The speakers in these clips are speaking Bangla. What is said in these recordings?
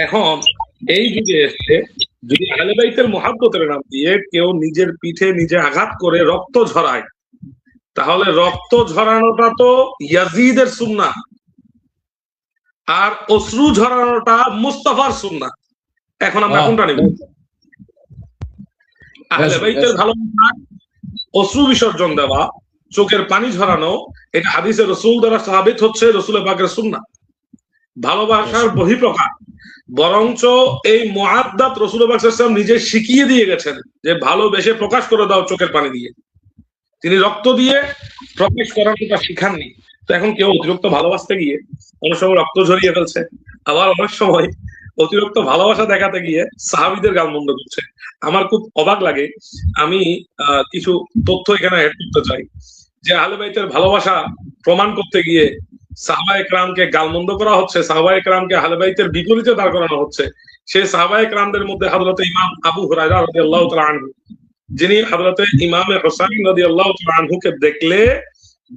এখন এই যুগে এসে যদি আহলে বাইতের মুহাব্বতের নাম দিয়ে কেউ নিজের পিঠে নিজে আঘাত করে রক্ত ঝরায়, তাহলে রক্ত ঝরানোটা তো ইয়াজিদের সুন্নাহ, আর অশ্রু ঝরানোটা মুস্তাফার সুন্নাহ। এখন আমরা কোনটা নিব? আহলে বাইতের ভালোবাসা অশ্রু বিসর্জন দেওয়া, চোখের পানি ঝরানো, এটা হাদিসে রসুল দ্বারা সাহাবিত হচ্ছে, রসুল পাকের সুন্নাহ, ভালোবাসার বহিঃপ্রকাশ। বরঞ্চ এই মুআদ্দাত রসুল পাক সাল্লাল্লাহু আলাইহি ওয়াসাল্লাম নিজে শিখিয়ে দিয়ে গেছেন যে ভালোবেসে প্রকাশ করে দাও চোখের পানি দিয়ে। তিনি রক্ত দিয়ে প্রকাশ করাটা শিখাননি। তো এখন কেউ অতিরিক্ত ভালোবাসতে গিয়ে অনেক সময় রক্ত ঝরিয়ে ফেলছে, আবার অনেক সময় অতিরিক্ত ভালোবাসা দেখাতে গিয়ে সাহাবীদের গালমন্দ করছে। আমার খুব অবাক লাগে। আমি কিছু তথ্য এখানে অ্যাড করতে চাই যে আহলে বাইতের ভালোবাসা প্রমাণ করতে গিয়ে সাহাবায়ে কেরামকে গালমন্দ করা হচ্ছে, সাহাবায়ে কেরামকে আহলে বাইতের বিপরীতে দাঁড় করানো হচ্ছে। সেই সাহাবায়ে কেরামদের মধ্যে হযরত ইমাম আবু হুরায়রা রাদিয়াল্লাহু তাআলা আনহু, যিনি হযরত ইমামে হুসাইন রাদিয়াল্লাহু তাআলা আনহুকে দেখলে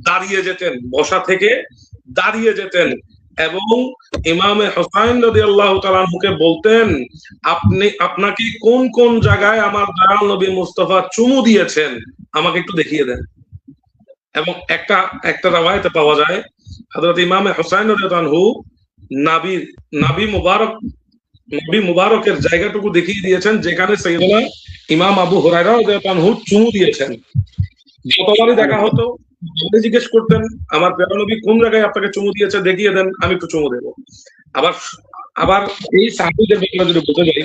দাঁড়িয়ে যেতেন, বসা থেকে দাঁড়িয়ে যেতেন, এবং ইমামে হুসাইন রাদিয়াল্লাহু তাআলা আনহুকে বলতেন, আপনাকে কোন কোন জায়গায় আমার দয়াল নবী মুস্তাফা চুমু দিয়েছেন আমাকে একটু দেখিয়ে দেন। এবং একটা রাওয়ায়াতে পাওয়া যায় হযরত ইমামে হুসাইন রাদিয়াল্লাহু আনহু নবী মুবারকের জায়গাটুকু দেখিয়ে দিয়েছেন যেখানে সাইয়েদনা ইমাম আবু হুরায়রা রাদিয়াল্লাহু আনহু চুমু দিয়েছেন। যতবারই দেখা হতো জিজ্ঞেস করতেন, আমার প্রিয় নবী কোন জায়গায় আপনাকে চুমু দিয়েছে দেখিয়ে দেন, আমি একটু চুমু দেব। আবার এই সাহাবীদের ব্যাপারে যদি বলতে যাই,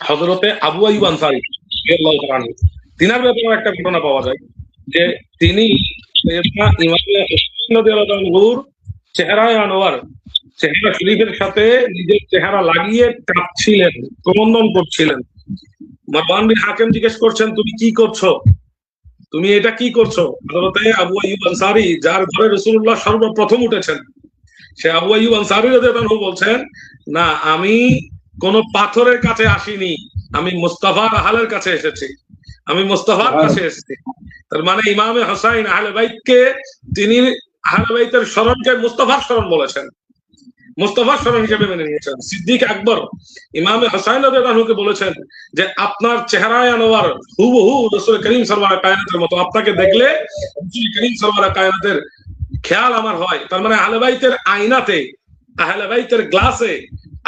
হযরতে আবু আইয়ুব আনসারী রাদিয়াল্লাহু তাআলা আনহু, তিনার ব্যাপারে একটা ঘটনা পাওয়া যায় যে তিনি সাইয়েদনা ইমাম হুসাইন রাদিয়াল্লাহু আনহুর চেহারায় আনোয়ার, চেহারা শরীফের সাথে নিজের চেহারা লাগিয়ে কাঁদছিলেন, ক্রন্দন করছিলেন। মারওয়ান বিন হাকিম জিজ্ঞেস করছেন, তুমি কি করছো, তুমি এটা কি করছো? হযরতে আবু আইয়ুব আনসারী, যার ঘরে রাসূলুল্লাহ সর্বপ্রথম উঠেছেন, সে আবু আইয়ুব আনসারী রাদিয়াল্লাহু আনহু বলছেন, না আমি কোন পাথরের কাছে আসিনি, আমি মুস্তাফার আহলের কাছে এসেছি, আমি মুস্তাফার কাছে এসেছি। তার মানে ইমামে হুসাইন আহলে বাইতকে, তিনি আহলে বাইতের স্মরণকে মুস্তাফার স্মরণ বলেছেন, মুস্তাফার স্মরণ হিসেবে মেনে নিয়েছেন। সিদ্দিক আকবর ইমামে হুসাইন রাদিয়াল্লাহু আনহুকে বলেছেন যে আপনার চেহারায় আনোয়ার হুবহু রাসূল করিম সাল্লাল্লাহু আলাইহি কায়নাতের মতো, আপনাকে দেখলে রাসূল করিম সাল্লাল্লাহু আলাইহি কায়নাতের খেয়াল আমার হয়। তার মানে আহলে বাইতের আয়নাতে, আহলে বাইতের গ্লাসে,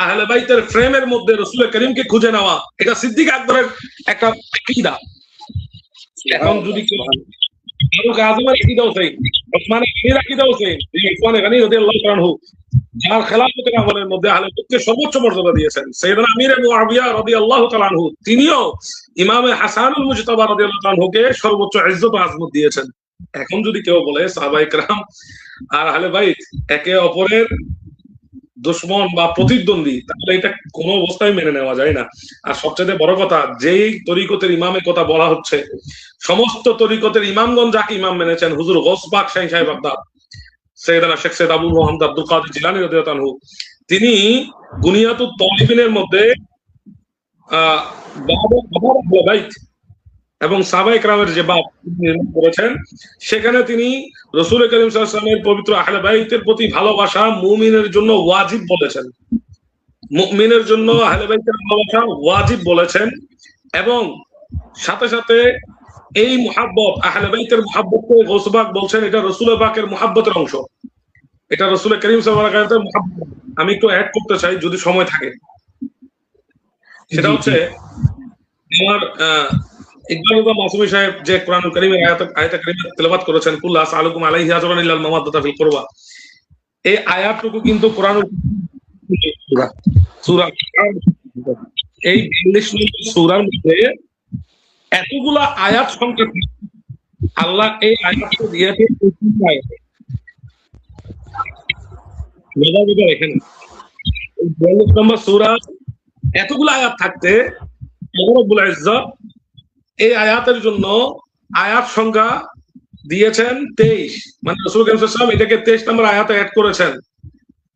আহলে বাইতের ফ্রেমের মধ্যে রাসূল করিমকে খুঁজে নেওয়া, এটা সিদ্দিক আকবরের একটা আকীদা। এখন যদি ফারুক আযমের আকীদাও সেই, ওসমান গনির আকীদাও সেই, ওসমান গনি রাদিয়াল্লাহু তাআলা আনহু যার খেলাফতের আমলের মধ্যে আহলে বাইতকে সর্বোচ্চ মর্যাদা দিয়েছেন, সাইয়েদনা আমির মুআবিয়া রাদিয়াল্লাহু তাআলা আনহু, তিনিও ইমামে হাসানুল মুজতাবা রাদিয়াল্লাহু তাআলা আনহুকে সর্বোচ্চ ইজ্জত ও আজমত দিয়েছেন। এখন যদি কেউ বলে সাহাবায়ে কেরাম আর আহলে বাইত একে অপরের দুশমন বা প্রতিদ্বন্দ্বী, তাহলে এটা কোনো অবস্থায় মেনে নেওয়া যায় না। আর সবচেয়ে বড় কথা, যেই তরিকতের ইমামের কথা বলা হচ্ছে, সমস্ত তরিকতের ইমামগণ যাকে ইমাম মেনেছেন, হুজুর গৌস পাক শাহী সাহেব বাগদাদ, সৈয়দনা শেখ সৈয়দ আবু মুহাম্মদ আব্দুল কাদের জিলানী রাদিয়াল্লাহু আনহু, তিনি গুনিয়াতুত তালিবিনের মধ্যে আহলে বাইত এবং সাহাবায়ে কেরামের যে বাব নির্মাণ করেছেন, সেখানে তিনি রাসূল করিম সাল্লাল্লাহু আলাইহি ওয়াসাল্লামের পবিত্র আহলে বাইতের প্রতি ভালোবাসা মুমিনের জন্য ওয়াজিব বলেছেন, মুমিনের জন্য আহলে বাইতের ভালোবাসা ওয়াজিব বলেছেন। এবং সাথে সাথে এই মুহাব্বত, আহলে বাইতের মুহাব্বতকে গৌস পাক বলছেন এটা রাসূল পাকের মুহাব্বতের অংশ, এটা রাসূল করিম সাল্লাল্লাহু আলাইহি ওয়াসাল্লামের মুহাব্বত। আমি একটু অ্যাড করতে চাই যদি সময় থাকে। সেটা হচ্ছে আমার ইকবাল মাসুমি সাহেব যে কোরআনুল কারীমের আয়াতে কারীমা তেলাওয়াত করেছেন, কুল আসআলুকুম আলাইহি আজরান ইল্লাল মাওয়াদ্দাতা ফিল কুরবা, এই আয়াতটুকু কিন্তু কোরআনুল সূরা এই 42 নম্বর সূরার মধ্যে এতগুলা আয়াত সংখ্যা, আল্লাহ এই আয়াতটা দিয়েছে 25 আয়াতে। এখানে 42 নম্বর সূরা, এতগুলো আয়াত থাকতে আল্লাহ রাব্বুল ইজ্জত এই আয়াতের জন্য আয়াত সংখ্যা দিয়েছেন 23, মানে রাসূল করিম সাল্লাল্লাহু আলাইহি ওয়াসাল্লাম এটাকে 23 নম্বর আয়াতে অ্যাড করেছেন।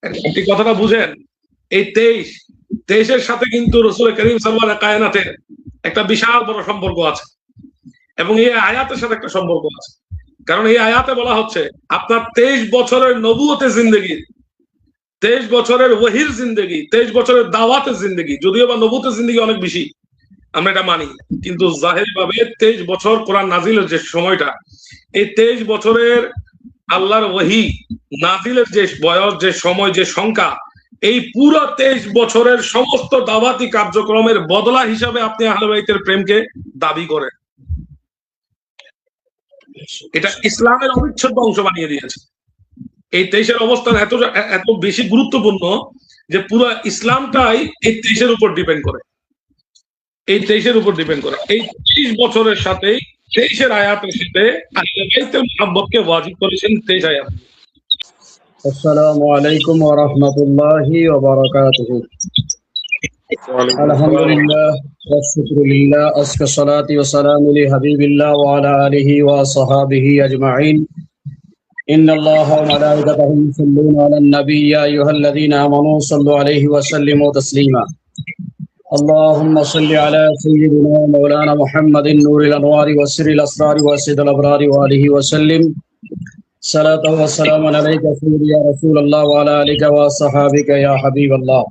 আপনি কথাটা বুঝেন, এই 23 এর সাথে কিন্তু রাসূল করিম সাল্লাল্লাহু আলাইহি কায়নাতের একটা বিশাল বড় সম্পর্ক আছে, এবং এই আয়াতের সাথে একটা সম্পর্ক আছে। কারণ এই আয়াতে বলা হচ্ছে আপনার 23 বছরের নবুয়তের জিন্দেগি 23 বছরের ওয়াহির জিন্দগি, 23 বছরের দাওয়াতের জিন্দগি, যদিও বা নবুতের জিন্দগি অনেক বেশি, আমরা এটা মানি, কিন্তু জাহেরি ভাবে 23 বছর কোরআন নাজিলের যে সময়টা, এই 23 বছরের আল্লাহর ওয়াহি নাজিলের যে বয়স, যে সময়, যে সংখ্যা, এই পুরো 23 বছরের সমস্ত দাওয়াতি কার্যক্রমের বদলা হিসাবে আপনি আহলে বাইতের প্রেমকে দাবি করেন। এটা ইসলামের অবিচ্ছেদ্য অংশ বানিয়ে দিয়েছে। এই 23-এর অবস্থান এত বেশি গুরুত্বপূর্ণ যে পুরো ইসলামটাই এই 23-এর উপর ডিপেন্ড করে। এই 23-এর উপর ডিপেন্ড করে। এই 23 বছরের সাথে 23-এর আয়াতের সাথে আহলে বাইতের মুহাব্বতকে ওয়াজিব করেছেন 23 আয়াত। আসসালামু আলাইকুম ওয়া রাহমাতুল্লাহি ওয়া বারাকাতুহু। আলহামদুলিল্লাহ ওয়া শুকরুলিল্লাহ, আজকা সালাতি ওয়া সালামু আলা হাবিবিল্লাহ ওয়া আলা আলিহি ওয়া সাহবিহি আজমাইন। ইন্নাল্লাহা ওয়া মালাইকাতাহু ইউসাল্লুনা আলান নবী ইয়া আইয়ুহাল্লাযীনা আমানু সাল্লু আলাইহি ওয়া সাল্লিমু তাসলিমা। اللهم صل على سيدنا مولانا محمد نور الانوار وسر الاسرار واسد الابرار واله وسلم. صلاة والسلام عليك سيدي يا رسول الله وعلى آلك وصحابك يا حبيب الله.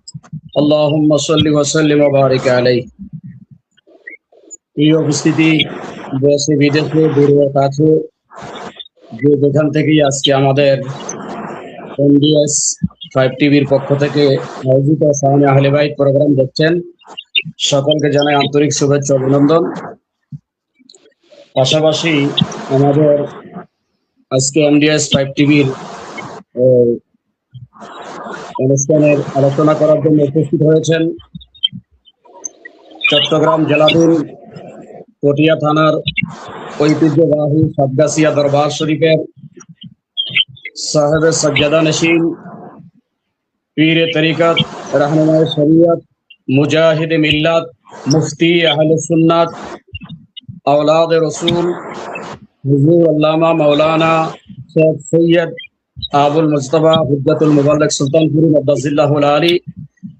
اللهم صل وسلم وبارك عليه. এই উপস্থিতি দেশে বিদেশে দূরে কাছে যে যেখান থেকেই আজকে আমাদের এমডিএস 5 টিভির পক্ষ থেকে আয়োজিত সামনে আহলে বাইত প্রোগ্রাম দেখছেন, সকলকে জানাই আন্তরিক শুভেচ্ছা অভিনন্দন। পাশাপাশি আমাদের আজকে এমডিএস 5 টিভির অনুষ্ঠানের আলোচনা করার জন্য উপস্থিত হয়েছেন চট্টগ্রাম জেলাধীন পটিয়া থানার ঐতিহ্যবাহী সাতগাছিয়া দরবার শরীফের সাহেবে সজ্জাদা নশীন, পীরে তরিকত, রাহনুমায়ে শরিয়ত, মুজাহিদে মিল্লাত, মুফতি আহলে সুন্নাত, আওলাদ রসুল হুজুর আল্লামা মাওলানা শেখ সৈয়দ আবুল মুজতবা হুজ্জাতুল মুবাল্লিগ সুলতানপুরি মাদ্দাজিল্লাহুল আলী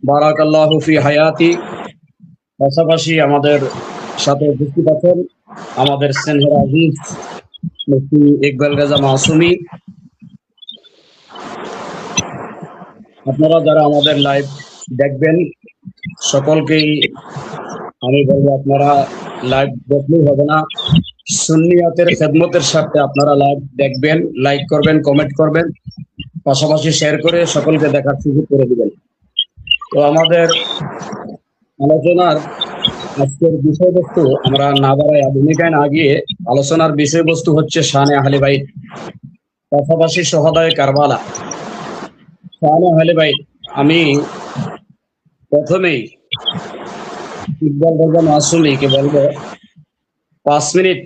বারাকাল্লাহু ফি হায়াতি। পাশাপাশি আমাদের সাথে উপস্থিত আছেন আমাদের স্নেহের আজিজ মুফতি ইকবাল রেজা মাসুমি। আপনারা যারা আমাদের লাইভ দেখবেন সকলকেই আমি বলবো, আপনারা লাইভ দেখলেই হবে না, সুন্নিয়াতের খেদমতের সাথে আপনারা লাইভ দেখবেন, লাইক করবেন, কমেন্ট করবেন, পাশাপাশি শেয়ার করে সকলকে দেখার সুযোগ করে দিবেন। তো আমাদের আলোচনার আজকের বিষয়বস্তু আমরা না বাড়াই ভূমিকায় না গিয়ে আলোচনার বিষয়বস্তু হচ্ছে শানে আহলে বাইত, পাশাপাশি শহাদায়ে কারবালা। শানে আহলে বাইত, আমি প্রথমেই ইকবাল রেজা মাসুমিকে বলবো 5 মিনিট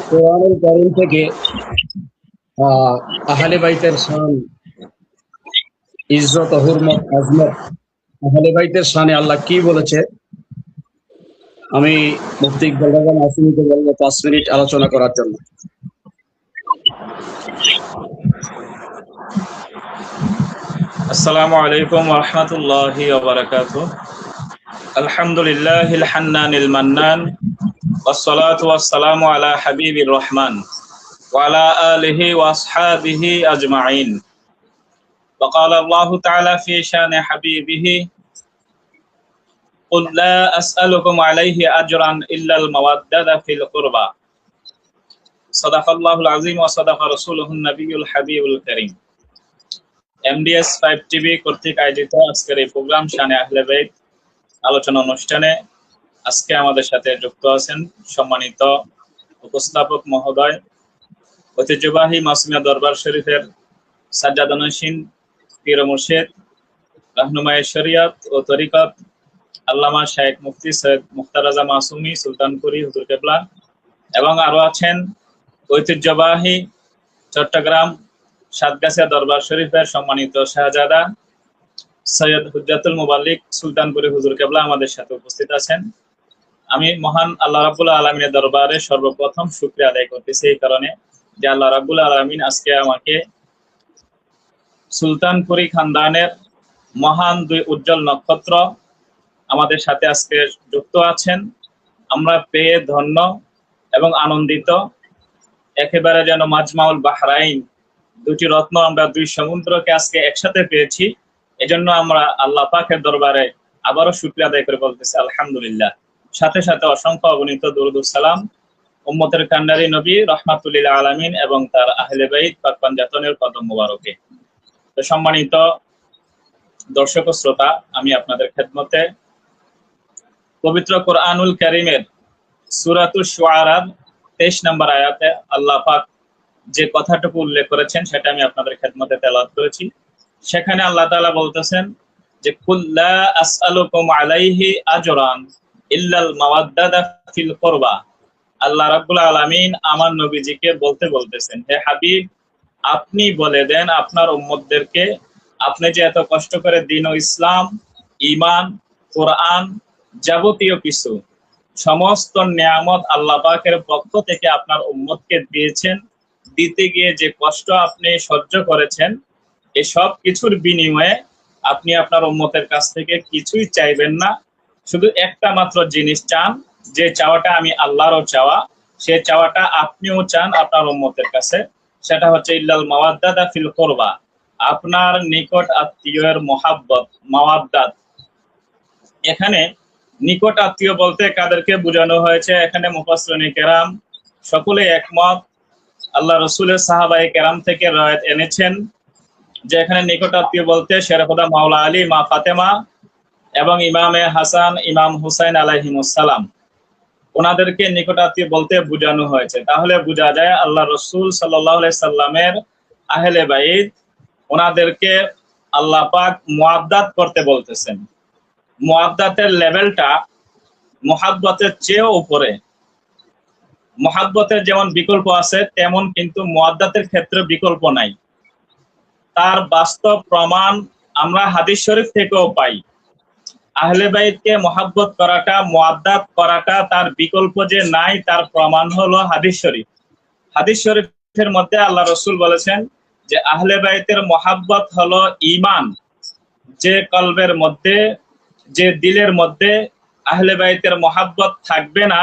কোরআনুল কারীম থেকে আহলে বাইতের শান, ইজ্জত, হুরমত, আজমত, আহলে বাইতের শানে আল্লাহ কি বলেছে, আমি মুফতি ইকবাল রেজা মাসুমিকে বলবো 5 মিনিট আলোচনা করার জন্য। আসসালামু আলাইকুম ওয়া রাহমাতুল্লাহি ওয়া বারাকাতুহু। আলহামদুলিল্লাহিল হান্নানিল মান্নান ওয়াস সালাতু ওয়াস সালামু আলা হাবিবির রহমান ওয়া আলা আলিহি ওয়া আসহাবিহি আজমাইন। ওয়া ক্বালা আল্লাহু তাআলা ফি শানি হাবিবিহি কুল লা আসআলুকুম আলাইহি আজরান ইল্লাল মাওয়াদ্দাতা ফিল কুরবা। সাদাকাল্লাহুল আযীম ওয়া সাদাকা রাসূলুহুন নবিয়্যুল হাবিবুল কারীম। এমডিএস 5 টিভি কর্তৃক আয়োজিত আজকের এই প্রোগ্রাম শানে আহলে বাইত আলোচনা অনুষ্ঠানে আজকে আমাদের সাথে যুক্ত আছেন সম্মানিত উপস্থাপক মহোদয়, ঐতিহ্যবাহী মাসুমিয়া দরবার শরীফের সাজ্জাদা নশীন পীর মুর্শিদ, রাহনুমায়ে শরিয়ত ও তরিকত আল্লামা শেখ মুফতি সৈয়দ মুখতার রাজা মাসুমি সুলতানপুরি হুজুর কেবলা, এবং আরো আছেন ঐতিহ্যবাহী চট্টগ্রাম সাতগাছিয়া দরবার শরীফের সম্মানিত শাহজাদা সৈয়দ হুজ্জাতুল মুবাল্লিগ সুলতানপুরি হুজুর কেবলা আমাদের সাথে উপস্থিত আছেন। আমি মহান আল্লাহ রাব্বুল আলামিনের দরবারে সর্বপ্রথম শুকরিয়া আদায় করতেছি এই কারণে যে আল্লাহ রাব্বুল আলামিন আজকে আমাকে সুলতানপুরি খানদানের মহান 2 উজ্জ্বল নক্ষত্র আমাদের সাথে আজকে যুক্ত আছেন। আমরা পেয়ে ধন্য এবং আনন্দিত, একেবারে যেন মাজমাউল বাহরাইন, 2টি রত্ন, আমরা 2 সমুদ্রকে আজকে একসাথে পেয়েছি। এজন্য আমরা আল্লাহ পাকের দরবারে আবারও শুকরিয়া আদায় করে বলতেছি আলহামদুলিল্লাহ। সাথে সাথে অসংখ্য অগণিত দরুদ ও সালাম উম্মতের কান্ডারি নবী রাহমাতুল আলামিন এবং তার আহলে বাইত পাক পাঞ্জাতনের কদম মোবারকে। তো সম্মানিত দর্শক ও শ্রোতা, আমি আপনাদের খেদমতে পবিত্র কোরআনুল কারীমের সূরাতুশ শুআরার 23 নম্বর আয়াতে আল্লাহ পাক যে কথাটুকু উল্লেখ করেছেন সেটা আমি আপনাদের খেদমতে তেলাওয়াত করেছি। সেখানে আল্লাহ তাআলা বলতেছেন যে কুল্লা আসআলুকুম আলাইহি আজরান ইল্লাল মাওয়াদ্দাতা ফিল কুরবা। আল্লাহ রাব্বুল আলামিন আমার নবীজিকে বলতেছেন, হে হাবিব, আপনি বলে দেন আপনার উম্মতদেরকে, আপনি যে এত কষ্ট করে দ্বীন ও ইসলাম, ঈমান, কোরআন যাবতীয় কিছু সমস্ত নিয়ামত আল্লাহ পাকের পক্ষ থেকে আপনার উম্মতকে দিয়েছেন, দিতে গিয়ে যে কষ্ট আপনি সহ্য করেছেন, এই সব কিছুর বিনিময়ে আপনি আপনার উম্মতের কাছ থেকে কিছুই চাইবেন না, শুধু একটা মাত্র জিনিস চান, যে চাওয়াটা আমি আল্লাহরও চাওয়া, সে চাওয়াটা আপনিও চান আপনার উম্মতের কাছে, সেটা হচ্ছে ইল্লাল মাওয়াদ্দাতা ফিল কুরবা, আপনার নিকট আত্মীয়ের মহাব্বত, মাওয়াদ্দাত। এখানে নিকট আত্মীয় বলতে কাদেরকে বোঝানো হয়েছে? এখানে মুফাসসিরিনে কেরাম সকলে একমত। আল্লাহ রাসূলের সাহাবায়ে কেরাম থেকে রওয়ায়াত এনেছেন যে এখানে নিকট আত্মীয় বলতে শেরখুদা মাওলা আলী, মা ফাতেমা এবং ইমামে হাসান, ইমাম হুসাইন আলাইহিমুস সালাম, ওনাদেরকে নিকট আত্মীয় বলতে বোঝানো হয়েছে। তাহলে বোঝা যায় আল্লাহ রাসূল সাল্লাল্লাহু আলাইহি সাল্লামের আহলে বাইত, ওনাদেরকে আল্লাহ পাক মুআদ্দাত করতে বলতেছেন। মুআদ্দাতের লেভেলটা মুহাব্বতের চেয়ে উপরে। মুহাব্বতের যেমন বিকল্প আছে, তেমন কিন্তু মুআদ্দাতের ক্ষেত্রে বিকল্প নাই। তার বাস্তব প্রমাণ আমরা হাদিস শরীফ থেকেও পাই। আহলে বাইতকে মুহাব্বত করাটা, মুআদ্দাত করাটা তার বিকল্প যে নাই, তার প্রমাণ হলো হাদিস শরীফ। হাদিস শরীফের মধ্যে আল্লাহ রাসূল বলেছেন যে আহলে বাইতের মুহাব্বত হলো ঈমান। যে কলবের মধ্যে, যে দিলের মধ্যে আহলে বাইতের মুহাব্বত থাকবে না,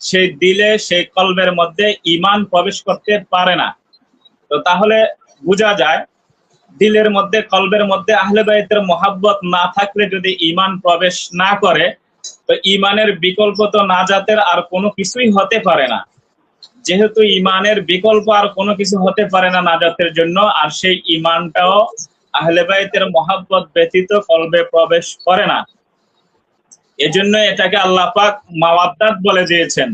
সেই দিলে, সেই কলবের মধ্যে ঈমান প্রবেশ করতে পারে না। তো তাহলে বোঝা যায় দিলের মধ্যে, কলবের মধ্যে আহলে বাইতের মুহাব্বত না থাকলে যদি ঈমান প্রবেশ না করে, তো ঈমানের বিকল্প তো নাজাতের আর কোনো কিছুই হতে পারে না। যেহেতু ঈমানের বিকল্প আর কোনো কিছু হতে পারে না নাজাতের জন্য, আর সেই ঈমানটাও আহলে বাইতের মুহাব্বত ব্যতীত কলবে প্রবেশ করে না। এজন্য এটাকে আল্লাহ পাক মাওয়াদ্দাত বলে দিয়েছেন,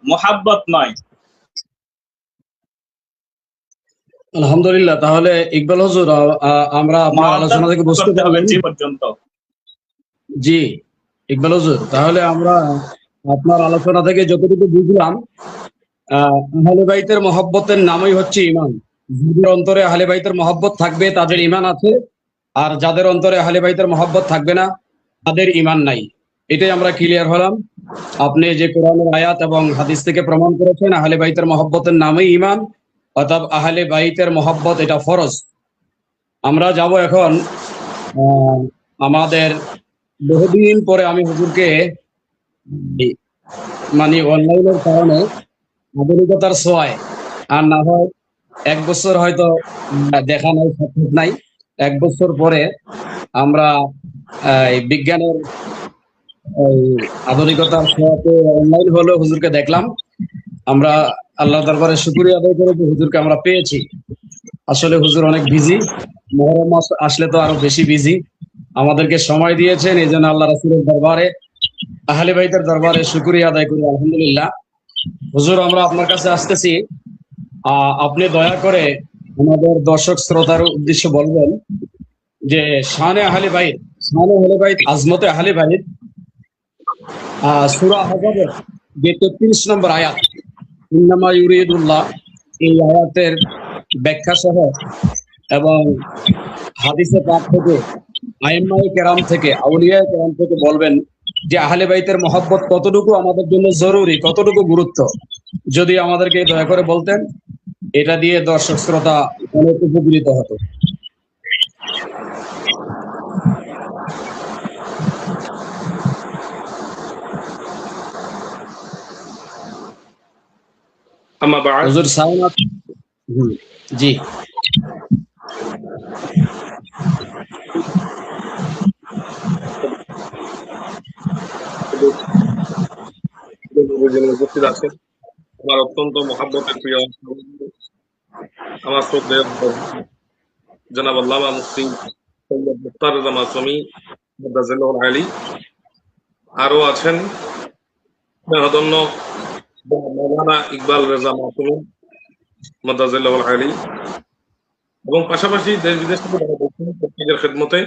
মুহাব্বত নয়। আলহামদুলিল্লাহ। তাহলে ইকবাল হুজুর, আমরা আপনার আলোচনা থেকে বুঝতে পারলাম পর্যন্ত। জি ইকবাল হুজুর, তাহলে আমরা আপনার আলোচনা থেকে যতটুকু বুঝলাম, আহলে বাইতের মহব্বতের নামই হচ্ছে ঈমান। যাদের অন্তরে আহলে বাইতের মহব্বত থাকবে তাদের ঈমান আছে, আর যাদের অন্তরে আহলে বাইতের মহব্বত থাকবে না তাদের ঈমান নাই। এটাই আমরা ক্লিয়ার হলাম। আপনি যে কোরআনের আয়াত এবং হাদিস থেকে প্রমাণ করেছেন আহলে বাইতের মহব্বতের নামই ঈমান, অর্থাৎ আহলে বাইতের মহব্বত এটা ফরজ। আমরা যাব এখন আমাদের বহুদিন পরে আমি হুজুরকে মানে অনলাইনের কারণে আধুনিকতার ছোঁয়ায়, আর না হয় 1 বছর হয়তো দেখা নাই, সাক্ষাৎ নাই, 1 বছর পরে আমরা বিজ্ঞানের আধুনিকতার ছোঁয়াতে অনলাইন হলেও হুজুরকে দেখলাম। আমরা আল্লাহ দরবারে শুকরিয়া আদায় করে যে হুজুরকে আমরা পেয়েছি। আসলে হুজুর অনেক বিজি, মুহররম মাস আসলে তো আরো বেশি বিজি। আমাদেরকে সময় দিয়েছেন, এই জন্য আল্লাহ রাসূলের দরবারে, আহলে বাইতের দরবারে শুকরিয়া আদায় করি আলহামদুলিল্লাহ। হুজুর, আমরা আপনার কাছে আসতেছি, আপনি দয়া করে আমাদের দর্শক শ্রোতার উদ্দেশ্যে বলবেন যে শানে আহলে বাইত, আজমতে আহলে বাইত, সূরা আহজাবের যে 33 নম্বর আয়াত, ইন্নামা ইউরিদুল্লাহ, এই আয়াতের ব্যাখ্যা সহ এবং হাদিসে পাক থেকে, আইম্মায়ে কেরাম থেকে, আউলিয়ায়ে কেরাম থেকে বলবেন যে আহলে বাইতের মহব্বত কতটুকু আমাদের জন্য জরুরি, কতটুকু গুরুত্ব, যদি আমাদেরকে দয়া করে বলতেন, এটা দিয়ে দর্শক শ্রোতা অনেক উপকৃত হতো। হুজুর সাউন্ড, জি। যিনি উপস্থিত আছেন, আমার অত্যন্ত মহাব্বতের প্রিয় আমার শ্রদ্ধেয় জনাব আল্লামা মুফতি সৈয়দ মুখতার রেজা মাসুমী মুদাজ্জিলুল আলী, আরো আছেন মেহদন্য মাওলানা ইকবাল রেজা মাসুমী মুদাজ্জিলুল আলী, এবং পাশাপাশি দেশ বিদেশ থেকে প্রত্যেকের খেদমতে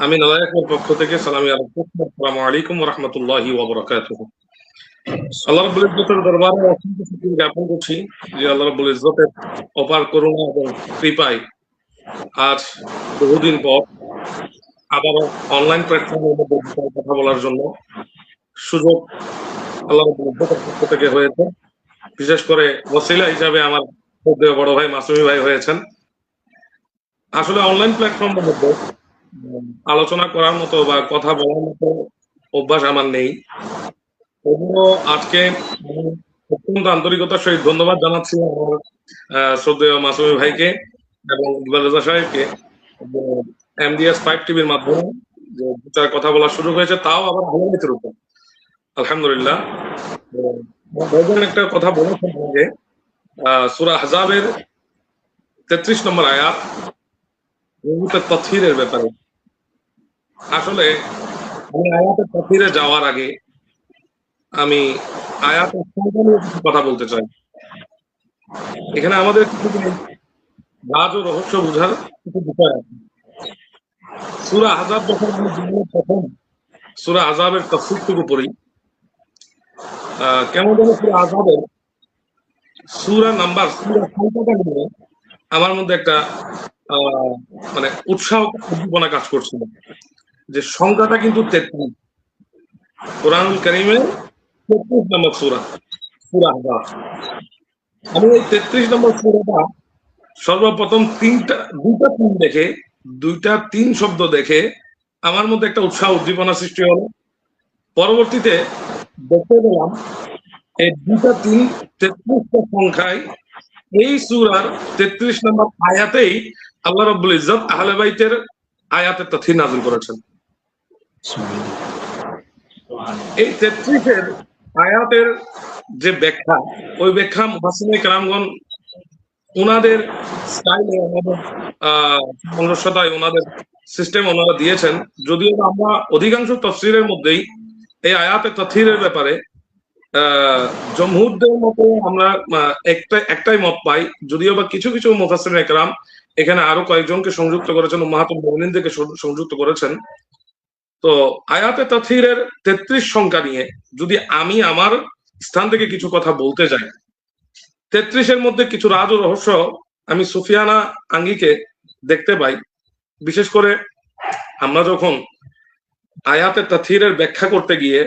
আমি নাদায়াকের পক্ষ থেকে সালামি আসসালামু আলাইকুম ওয়া রাহমাতুল্লাহি ওয়া বারাকাতুহু। আল্লাহ রাব্বুল ইজ্জতের দরবারে অসংখ্য শুকরিয়া জ্ঞাপন করছি যে আল্লাহ রাব্বুল ইজ্জতের অপার করুণা এবং কৃপায় আজ বহুদিন পর আবার অনলাইন প্ল্যাটফর্মের মধ্যে কথা বলার জন্য সুযোগ আল্লাহ রাব্বুল ইজ্জতের পক্ষ থেকে হয়েছে। বিশেষ করে ওসিলা হিসাবে আমার বড় ভাই মাসুমী ভাই হয়েছেন। আসলে অনলাইন প্ল্যাটফর্মের মধ্যে আলোচনা করার মতো বা কথা বলার মতো অভ্যাস আমার নেই। তবুও আজকে অত্যন্ত আন্তরিকতার সহিত ধন্যবাদ জানাচ্ছি আমার শ্রদ্ধেয় মাসুমী ভাইকে এবং ইকবাল রেজা সাহেবকে, MDS 5 টিভির মাধ্যমে যে দুটার কথা বলার সুযোগ হয়েছে, তাও আবার আহলাদিসের উপর। আলহামদুলিল্লাহ। ভাইজান একটা কথা বলেছেন যে সূরা আহজাবের 33 নম্বর আয়াত তাফসীরের ব্যাপারে। আসলে আমি আয়াতের তাফসীরে যাওয়ার আগে আমি আয়াতের সংখ্যা নিয়ে কিছু কথা বলতে চাই। এখানে আমাদের কিছু রাজ ও রহস্য বোঝার কিছু বিষয় আছে। সূরা আহজাব যখন আমি জীবনের প্রথম সূরা আহজাবের তাফসীরটুকু পড়ি, কেমন যেন সূরা আহজাবের সূরা নাম্বার সূরা সংখ্যাটা নিয়ে আমার মধ্যে একটা মানে উৎসাহ উদ্দীপনা কাজ করছিল যে সংখ্যাটা কিন্তু 33। কোরআনুল কারীমের 33 নম্বর সূরা আহজাব। আমি এই 33 নম্বর সূরাটা সর্বপ্রথম দুইটা তিন শব্দ দেখে আমার মধ্যে একটা উৎসাহ উদ্দীপনা সৃষ্টি হলো। পরবর্তীতে দেখতে পেলাম এই 33টা সংখ্যায় এই সূরার 33 নম্বর আয়াতেই আল্লাহ রাব্বুল ইজ্জত আহলে বাইতের আয়াতের তাফসীর নাযিল করেছেন। এই 33 আয়াতের যে ব্যাখ্যা, ওই ব্যাখ্যা মুফাসসিরিনে কেরামগণ ওনাদের স্টাইলে, ওনাদের সংরক্ষতায়, ওনাদের সিস্টেম ওনারা দিয়েছেন। যদিও আমরা অধিকাংশ তাফসীরের মধ্যেই এই আয়াতের তাফসীরের ব্যাপারে জমহুরদের মতো আমরা একটাই মত পাই, যদিও বা কিছু কিছু মুফাসসিরিনে কেরাম এখানে আরো কয়েকজনকে সংযুক্ত করেছেন, উম্মাহাতুল মুমিনিনদেরকে সংযুক্ত করেছেন। তো আয়াতে তাফসীরের 33 সংখ্যা নিয়ে যদি আমি আমার স্থান থেকে কিছু কথা বলতে যাই, 33-এর মধ্যে কিছু রাজ ও রহস্য আমি সুফিয়ানা আঙ্গিকে দেখতে পাই। বিশেষ করে আমরা যখন আয়াতে তাফসীরের ব্যাখ্যা করতে গিয়ে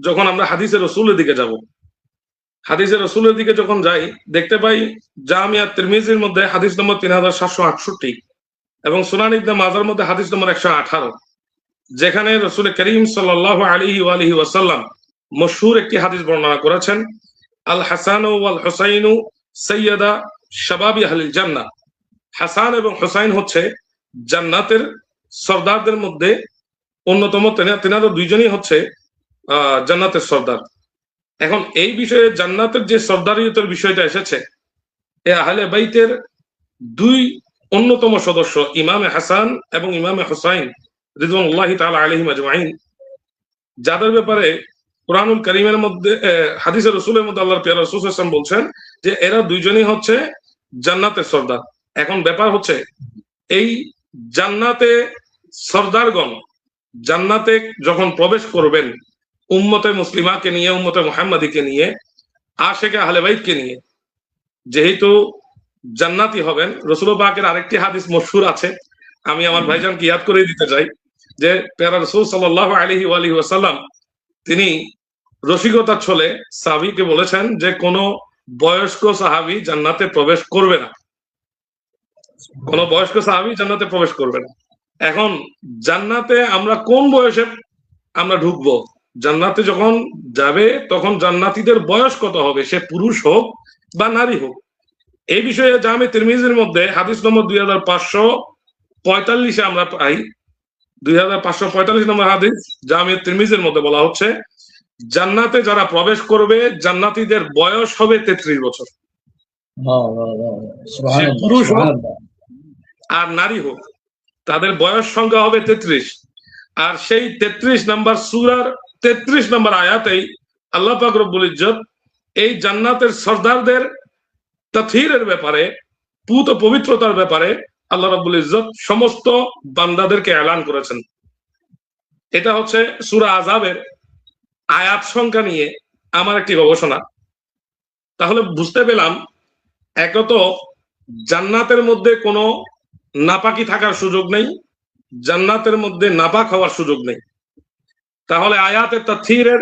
যখন আমরা হাদিসে রাসূলের দিকে যাব, হাদিসে রাসূলের দিকে যখন যাই, দেখতে পাই জামিয়া তিরমিজির মধ্যে হাদিস নম্বর 3768 এবং সুনান ইবনে মাজার মধ্যে হাদিস নম্বর 118, যেখানে রাসূল করিম সাল্লাল্লাহু আলাইহি ওয়া আলিহি ওয়াসাল্লাম মশহুর একটি হাদিস বর্ণনা করেছেন, আল হাসানু ওয়াল হুসাইনু সাইয়্যিদা শাবাবি আহলিল জান্নাহ। হাসান এবং হুসাইন হচ্ছে জান্নাতের সর্দারদের মধ্যে অন্যতম। তেনারা দুইজনই হচ্ছে জান্নাতের সর্দার। এখন এই বিষয়ে জান্নাতের যে সর্দারিয়তের বিষয়টা এসেছে, এ আহলে বাইতের দুই অন্যতম সদস্য ইমামে হাসান এবং ইমামে হুসাইন রিদওয়ানুল্লাহি তাআলা আলাইহিম আজমাইন, যাদের ব্যাপারে কুরআনুল কারীমের মধ্যে হাদিসে রাসূলের মধ্যে আল্লাহর প্রিয় রাসূল সাল্লাল্লাহু আলাইহি ওয়াসাল্লাম বলছেন যে এরা দুইজনই হচ্ছে জান্নাতের সর্দার। এখন ব্যাপার হচ্ছে, এই জান্নাতে সর্দারগণ জান্নাতে যখন প্রবেশ করবেন উম্মতে মুসলিমাকে নিয়ে, উম্মতে মুহাম্মাদীকে নিয়ে, আশিকে আহলে বাইতকে নিয়ে, যেহেতু জান্নাতি হবেন। রাসূল পাকের আরেকটি হাদিস মশহুর আছে, আমি আমার ভাইজানকে ইয়াদ করে দিতে চাই যে প্যারা রাসূল সাল্লাল্লাহু আলাইহি ওয়া আলিহি ওয়াসাল্লাম তিনি রসিকতার ছলে সাহাবীকে বলেছেন যে কোন বয়স্ক সাহাবী জান্নাতে প্রবেশ করবে না, কোন বয়স্ক সাহাবী জান্নাতে প্রবেশ করবে না। এখন জান্নাতে আমরা কোন বয়সে আমরা ঢুকবো? জান্নাতে যখন যাবে তখন জান্নাতীদের বয়স কত হবে, সে পুরুষ হোক বা নারী হোক? এই বিষয়ে জামে তিরমিজির মধ্যে হাদিস নম্বর 2545 আমরা পাই। 2545 নম্বর হাদিস জামে তিরমিজির মধ্যে বলা হচ্ছে জান্নাতে যারা প্রবেশ করবে জান্নাতীদের বয়স হবে 33 বছর, সে পুরুষ হোক আর নারী হোক, তাদের বয়স সংখ্যা হবে 33। আর সেই 33 নম্বর সূরার 33 নম্বর আয়াতেই আল্লাহ পাক রব্বুল ইজ্জত এই জান্নাতের সর্দারদের তাথহীরের ব্যাপারে, পুত পবিত্রতার ব্যাপারে আল্লাহ রাব্বুল ইজ্জত সমস্ত বান্দাদেরকে এলান করেছেন। এটা হচ্ছে সূরা আযাবের আয়াত সংখ্যা নিয়ে আমার একটি গবেষণা। তাহলে বুঝতে পেলাম, একত জান্নাতের মধ্যে কোনো নাপাকি থাকার সুযোগ নেই, জান্নাতের মধ্যে নাপাক হওয়ার সুযোগ নেই। তাহলে আয়াতের তাথহীরের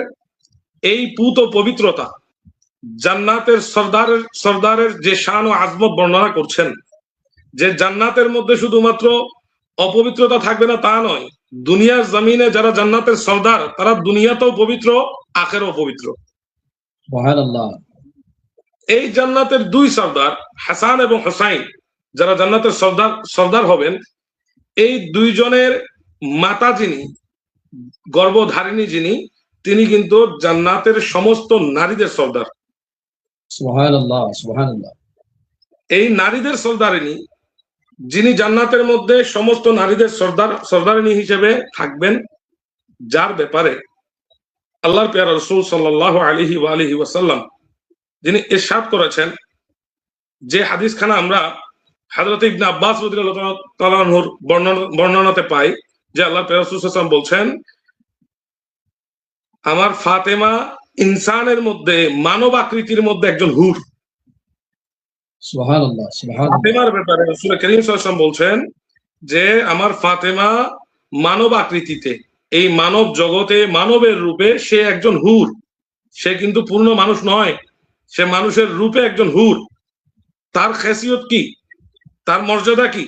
এই পুত পবিত্রতা, জান্নাতের সর্দারের যে শান ও আজমত বর্ণনা করছেন, যে জান্নাতের মধ্যে শুধুমাত্র অপবিত্রতা থাকবে না তা নয়, দুনিয়ার জমিনে যারা জান্নাতের সর্দার তারা দুনিয়াতেও পবিত্র, আখেরাও পবিত্র। সুবহানাল্লাহ। এই জান্নাতের দুই সর্দার হাসান এবং হুসাইন যারা জান্নাতের সর্দার হবেন, এই দুইজনের মাতা যিনি, গর্ভধারিণী যিনি, তিনি কিন্তু জান্নাতের সমস্ত নারীদের সর্দার। সুবহানাল্লাহ, সুবহানাল্লাহ। এই নারীদের সর্দারিনী যিনি জান্নাতের মধ্যে সমস্ত নারীদের সর্দারিনী হিসেবে থাকবেন, যার ব্যাপারে আল্লাহর প্যারা রাসূল সাল্লাল্লাহু আলাইহি ওয়া আলিহি ওয়াসাল্লাম যিনি ইরশাদ করেছেন, যে হাদিসখানা আমরা হযরত ইবনে আব্বাস রাদিয়াল্লাহু তাআলা আনহুর বর্ণনাতে পাই, যে আল্লাহর প্যারা রাসূল সাল্লাল্লাহু আলাইহি ওয়াসাল্লাম বলছেন, আমার ফাতেমা ইনসানের মধ্যে, মানব আকৃতির মধ্যে একজন হুর। সুবহানাল্লাহ, সুবহানাল্লাহ। ফাতেমার ব্যাপারে রাসূল কারীম সাল্লাল্লাহু আলাইহি ওয়াসাল্লাম বলছেন যে আমার ফাতেমা মানব আকৃতিতে, এই মানব জগতে মানবের রূপে সে একজন হুর। সে কিন্তু পূর্ণ মানুষ নয়, সে মানুষের রূপে একজন হুর। তার খাসিয়ত কি, তার মর্যাদা কি?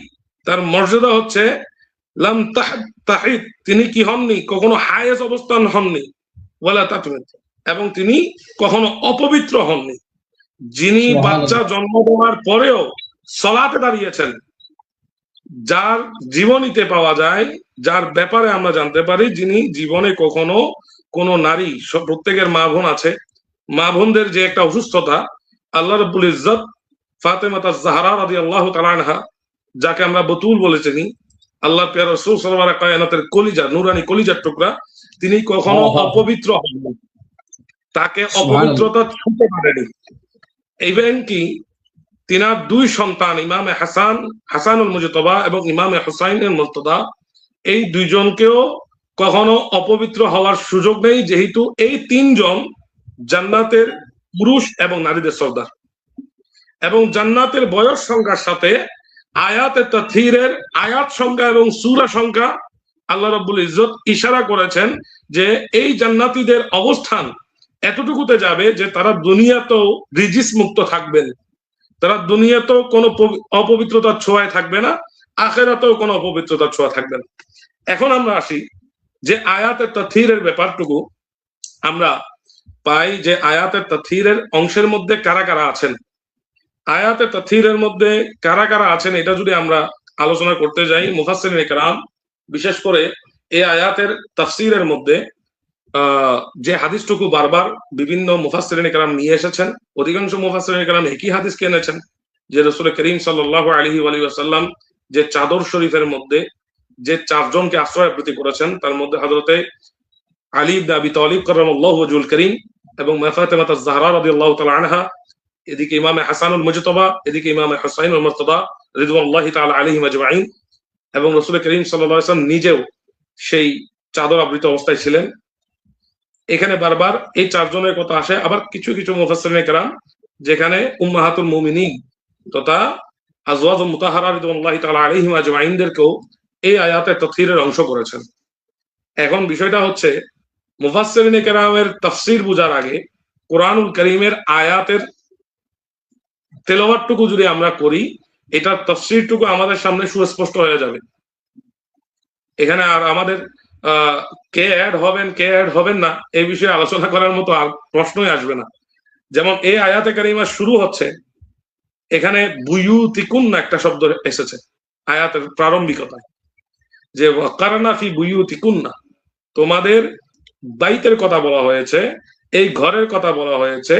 তার মর্যাদা হচ্ছে লাম তাহিদ, তিনি কি হননি, কখনো হায়েস অবস্থান হননি, ওয়ালা তাতমিত, এবং তিনি কখনো অপবিত্র হননি। যিনি বাচ্চা জন্ম দেওয়ার পরেও সালাতে দাঁড়িয়েছেন, যার জীবনীতে পাওয়া যায়, যার ব্যাপারে আমরা জানতে পারি যিনি জীবনে কখনো কোন নারী, প্রত্যেকের মা বোন আছে, মা বোনদের যে একটা অসুস্থতা, আল্লাহ রাব্বুল ইজ্জত ফাতেমা আয-জাহরা রাদিয়াল্লাহু তাআলা আনহা, যাকে আমরা বতুল বলে চিনি, আল্লাহর প্রিয় রাসূল সাল্লাল্লাহু আলাইহি কায়নাতের কলিজা, নূরানি কলিজার টুকরা, তিনি কখনো অপবিত্র হননি, তাকে অপবিত্রতা ছুঁতে পারেনি। ইভেন কি তিনার দুই সন্তান ইমামে হাসানুল মুজতবা এবং ইমামে হুসাইনুল মুর্তদা, এই দুইজনকেও কখনো অপবিত্র হওয়ার সুযোগ নেই, যেহেতু এই তিনজন জান্নাতের পুরুষ এবং নারীদের সর্দার। এবং জান্নাতের বয়স সংখ্যার সাথে আয়াতের তাথহীরের আয়াত সংখ্যা এবং সূরা সংখ্যা আল্লাহ রাব্বুল ইজ্জত ইশারা করেছেন যে এই জান্নাতীদের অবস্থান এতটুকুতে যাবে যে তারা দুনিয়াতেও রিজিস মুক্ত থাকবেন, তারা দুনিয়াতেও কোনো অপবিত্রতার ছোঁয়ায় থাকবে না, আখিরাতেও কোনো অপবিত্রতার ছোঁয়া থাকবে না। এখন আমরা আসি যে আয়াতের তাথহীরের ব্যাপারটুকু আমরা পাই, যে আয়াতের তাথহীরের অংশের মধ্যে কারা কারা আছেন। আয়াতের তাথহীরের মধ্যে কারা কারা আছেন এটা যদি আমরা আলোচনা করতে যাই, মুফাসসিরিন ইকরাম বিশেষ করে এই আয়াতের তাফসীরের মধ্যে যে হাদিসটুকু বারবার বিভিন্ন মুফাসসিরিন ইকরাম নিয়ে এসেছেন, অধিকাংশ মুফাসসিরিন ইকরাম একই হাদিসকে এনেছেন, যে রাসূল করিম সাল্লাল্লাহু আলাইহি ওয়াসাল্লাম যে চাদর শরীফের মধ্যে যে চারজনকে আশ্রয় প্রতি করেছেন, তার মধ্যে হযরতে আলী ইবনে আবি তালিব কাররামাল্লাহু ওয়াজহুল করিম এবং ফাতেমা আয-জাহরা রাদিয়াল্লাহু তাআলা আনহা, এদিকে ইমামে হাসানুল মুজতবা, এদিকে ইমামে হুসাইনুল মুর্তদা রিদওয়ানুল্লাহি তাআলা আলাইহিম আজমাইন, এবং রাসূল করিম সাল্লাল্লাহু আলাইহি ওয়াসাল্লাম নিজেও সেই চাদর আবৃত অবস্থায় ছিলেন। এখানে বারবার এই চারজনের কথা আসে। আবার কিছু কিছু মুফাসসিরিন ইকরাম যেখানে উম্মাহাতুল মুমিনিন তথা আজওয়াজুল মুতাহহারা রিদওয়ানুল্লাহি তাআলা আলাইহিম আজমাইনদেরকেও এই আয়াতের তাফসীরের অংশ করেছেন। এখন বিষয়টা হচ্ছে, মুফাসসিরিন ইকরামের তাফসীর বোঝার আগে কোরআনুল কারীমের আয়াতের তেলাওয়াতটুকু যদি আমরা করি, এটার তাফসীরটুকু আমাদের সামনে সুস্পষ্ট হয়ে যাবে। এখানে আর আমাদের কে অ্যাড হবেন কে অ্যাড হবেন না এই বিষয়ে আলোচনা করার মতো আর প্রশ্নই আসবে না। যেমন এই আয়াতে কারিমা শুরু হচ্ছে, এখানে বুয়ুতিকুন্না একটা শব্দ এসেছে আয়াতের প্রারম্ভিকতায়, যে ওয়াকারনা ফি বুয়ুতিকুন্না, তোমাদের বাইতের কথা বলা হয়েছে, এই ঘরের কথা বলা হয়েছে,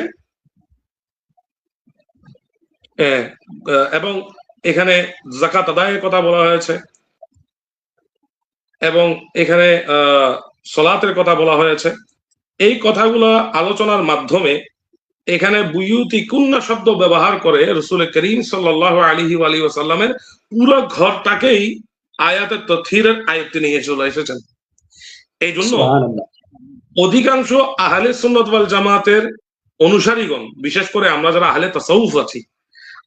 এবং এখানে যাকাত আদায়ের কথা বলা হয়েছে, এবং এখানে সলাতের কথা বলা হয়েছে। এই কথাগুলো আলোচনার মাধ্যমে এখানে বুয়ুতি কুন্না শব্দ ব্যবহার করে রাসূল করিম সাল্লাল্লাহু আলাইহি ওয়া সাল্লামের পুরো ঘরটাকেই আয়াতের তাফসীরের আয়াতে নিয়ে চলে এসেছেন। এই জন্য অধিকাংশ আহলে সুন্নাত ওয়াল জামাতের অনুসারীগণ, বিশেষ করে আমরা যারা আহলে তাসাউফ আছি,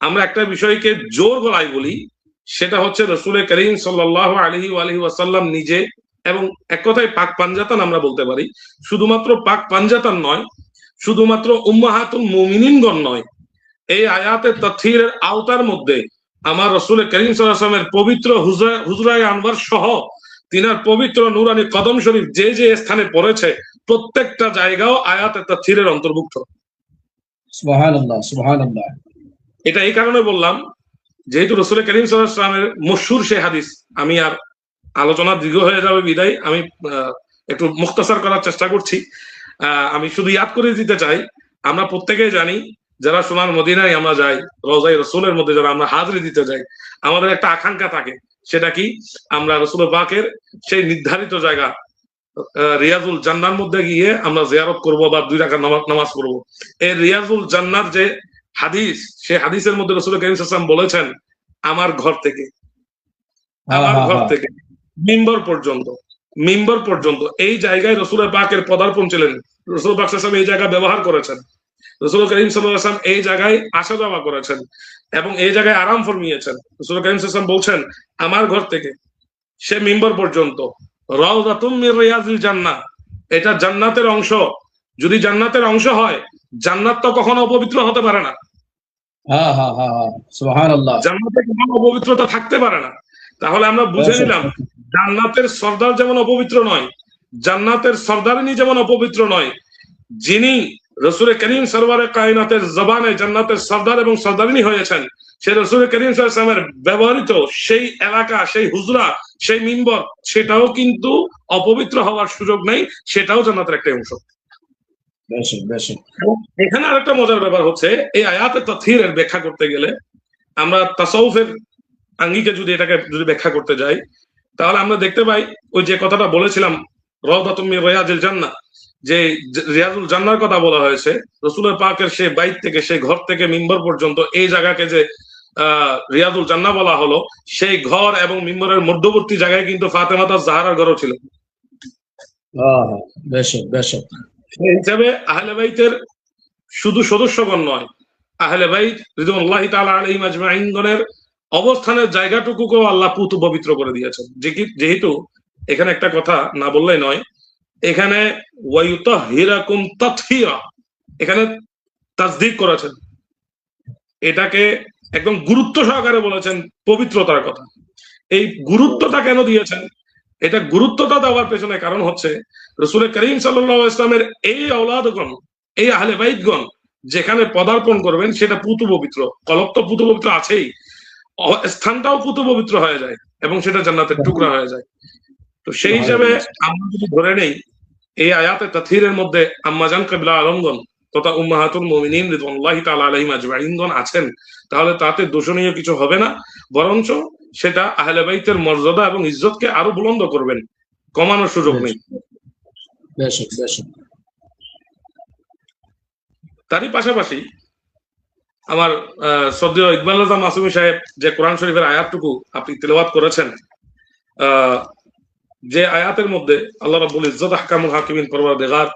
আমরা একটা বিষয়কে জোর গলায় বলি, সেটা হচ্ছে রাসূল করিম সাল্লাল্লাহু আলাইহি ওয়া সাল্লাম নিজে, এবং এক কথায় পাক পাঞ্জাতান আমরা বলতে পারি, শুধুমাত্র পাক পাঞ্জাতান নয়, শুধুমাত্র উম্মাহাতুল মুমিনিনগণ নয়, এই আয়াতের তাফসীরের আওতার মধ্যে আমার রাসূল করিম সাল্লাল্লাহু আলাইহি ওয়াসাল্লামের পবিত্র হুজরায়ে আনওয়ার সহ তিনার পবিত্র নূরানী কদম শরীফ যে যে স্থানে পড়েছে প্রত্যেকটা জায়গাও আয়াতের তাফসীরের অন্তর্ভুক্ত। সুবহানাল্লাহ, সুবহানাল্লাহ। এটা এই কারণে বললাম, যেহেতু রাসূল করিম সাল্লাল্লাহু আলাইহি ওয়াসাল্লামের মশহুর সে হাদিস, আমি আর আলোচনা দীর্ঘ হয়ে যাবে বিদায় আমি একটু মুখতাসার করার চেষ্টা করছি। আমি শুধু ইয়াদ করে দিতে চাই, আমরা প্রত্যেকেই জানি যারা সোনার মদিনায় আমরা যাই, রওজায়ে রাসূলের মধ্যে যারা আমরা হাজরি দিতে যাই, আমাদের একটা আকাঙ্ক্ষা থাকে, সেটা কি আমরা রাসূল পাকের সেই নির্ধারিত জায়গা রিয়াজুল জান্নার মধ্যে গিয়ে আমরা জিয়ারত করব বা 2 রাকাত নামাজ পড়ব। এই রিয়াজুল জান্নার যে হাদিস, সেই হাদিসের মধ্যে রাসূল করিম সাল্লাল্লাহু আলাইহি ওয়াসাল্লাম বলেছেন, আমার ঘর থেকে মিম্বর পর্যন্ত এই জায়গায় রাসূল পাকের পদার্পণ ছিলেন। রাসূল পাক সাল্লাল্লাহু আলাইহি ওয়াসাল্লাম এই জায়গা ব্যবহার করেছেন, রাসূল করিম সাল্লাল্লাহু আলাইহি ওয়াসাল্লাম এই জায়গায় আসা যাওয়া করেছেন এবং এই জায়গায় আরাম ফরমিয়েছেন। রাসূল করিম সাল্লাল্লাহু আলাইহি ওয়াসাল্লাম বলছেন, আমার ঘর থেকে সে মিম্বর পর্যন্ত রাউযাতুম মির রিয়াজিল জান্নাহ, এটা জান্নাতের অংশ। যদি জান্নাতের অংশ হয়, জান্নাত তো কখনো অপবিত্র হতে পারে না। সুবহানাল্লাহ, জান্নাতে কোনো অপবিত্রতা থাকতে পারে না। তাহলে আমরা বুঝে নিলাম, জান্নাতের সর্দার যেমন অপবিত্র নয়, জান্নাতের সর্দারিনী যেমন অপবিত্র নয়, যিনি রাসূল করিম সরওয়ারে কায়নাতের জবানে জান্নাতের সর্দার এবং সর্দারিনী হয়েছেন, সেই রাসূল করিম সাল্লাল্লাহু আলাইহি ওয়াসাল্লামের ব্যবহৃত সেই এলাকা, সেই হুজরা, সেই মিম্বর, সেটাও কিন্তু অপবিত্র হওয়ার সুযোগ নেই, সেটাও জান্নাতের একটা অংশ। এখানে আরেকটা মজার ব্যাপার হচ্ছে, এই আয়াতের তাফসীরের ব্যাখ্যা করতে গেলে আমরা তাসাউফের আঙ্গিকে এটাকে ব্যাখ্যা করতে যাই, তাহলে আমরা দেখতে পাই ওই যে কথাটা বলেছিলাম রাউযাতুম মির রিয়াজিল জান্নাহ, যে রিয়াজুল জান্নাহর কথা বলা হয়েছে, রাসূলের পাকের সেই বাইত থেকে, সেই ঘর থেকে মিম্বর পর্যন্ত এই জায়গাকে যে রিয়াজুল জান্নাহ বলা হলো, সেই ঘর এবং মিম্বরের মধ্যবর্তী জায়গায় কিন্তু ফাতেমা জাহরার ঘরও ছিল। সেই হিসাবে আহলে বাইতের শুধু সদস্যগণ নয়, আহলে বাইত রিদওয়ানুল্লাহি তাআলা আলাইহিম আজমাইনগণের অবস্থানের জায়গাটুকুকেও আল্লাহ পুত পবিত্র করে দিয়েছেন। যেহেতু এখানে একটা কথা না বললেই নয়, এখানে ওয়ায়ুতাহহিরাকুম তাতহীরা, এখানে তাসদীক করেছেন, এটাকে একদম গুরুত্ব সহকারে বলেছেন পবিত্রতার কথা। এই গুরুত্বটা কেন দিয়েছেন? এটা গুরুত্বটা দেওয়ার পেছনে কারণ হচ্ছে, রাসূল করিম সাল্লাল্লাহু আলাইহি ওয়াসাল্লামের এই আওলাদগণ, এই আহলে বাইতগণ যেখানে পদার্পণ করবেন, সেটা পুত পবিত্র, কলব তো পুত পবিত্র আছেই, স্থানটাও পুত পবিত্র হয়ে যায় এবং সেটা জান্নাতের টুকরা হয়ে যায়। তো সেই হিসাবে আমরা যদি ধরে নেই এই আয়াতের তাফসীরের মধ্যে আম্মাজান কিবলা আলমগণ তথা উম্মাহাতুল মুমিনিন রিদওয়ানুল্লাহি তাআলা আলাইহিম আজমাইনগণ আছেন, তাহলে তাতে দোষণীয় কিছু হবে না, বরঞ্চ সেটা আহলে বাইতের মর্যাদা এবং ইজ্জতকে আরো বুলন্দ করবেন, কমানোর সুযোগ নেই। তারই পাশাপাশি আমার শ্রদ্ধেয় ইকবাল আজম মাসুমি সাহেব যে কোরআন শরীফের আয়াতটুকু আপনি তেলাওয়াত করেছেন, যে আয়াতের মধ্যে আল্লাহ রাব্বুল ইজ্জত আহকামুল হাকিমিন পরওয়ারদিগার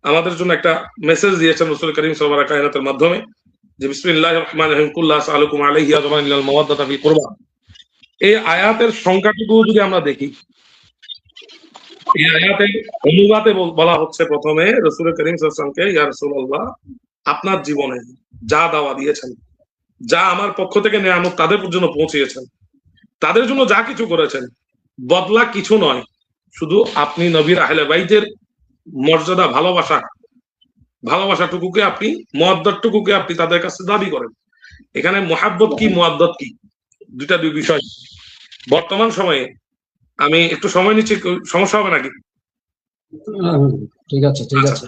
আমাদের জন্য একটা মেসেজ দিয়েছেন রাসূল করিম সাল্লাল্লাহু আলাইহি কায়নাতের মাধ্যমে, যে বিসমিল্লাহির রহমানির রহিম কুল্লা আসআলুকুম আলাইহি আজরান ইলাল মাওয়াদ্দাতা ফি কুরবা। এই আয়াতের সংখ্যাটুকু যদি আমরা দেখি, এই আয়াতের অনুবাদে বলা হচ্ছে প্রথমে রাসূল করিম সাল্লাল্লাহু আলাইহি ওয়াসাল্লামকে, ইয়া রাসূলুল্লাহ, আপনার জীবনে যা দাওয়া দিয়েছেন, যা আমার পক্ষ থেকে নেয়ামত তাদের পর্যন্ত পৌঁছিয়েছেন, তাদের জন্য যা কিছু করেছেন, বদলা কিছু নয়, শুধু আপনি নবীর আহলে বাইতের মর্যাদা, ভালোবাসাটুকুকে আপনি, মুআদ্দাতটুকুকে আপনি তাদের কাছে দাবি করেন। এখানে মুহাব্বত কি, মুআদ্দাত কি, দুই বিষয়। বর্তমান সময়ে আমি একটু সময় নিচ্ছি, সমস্যা হবে নাকি? ঠিক আছে, ঠিক আছে।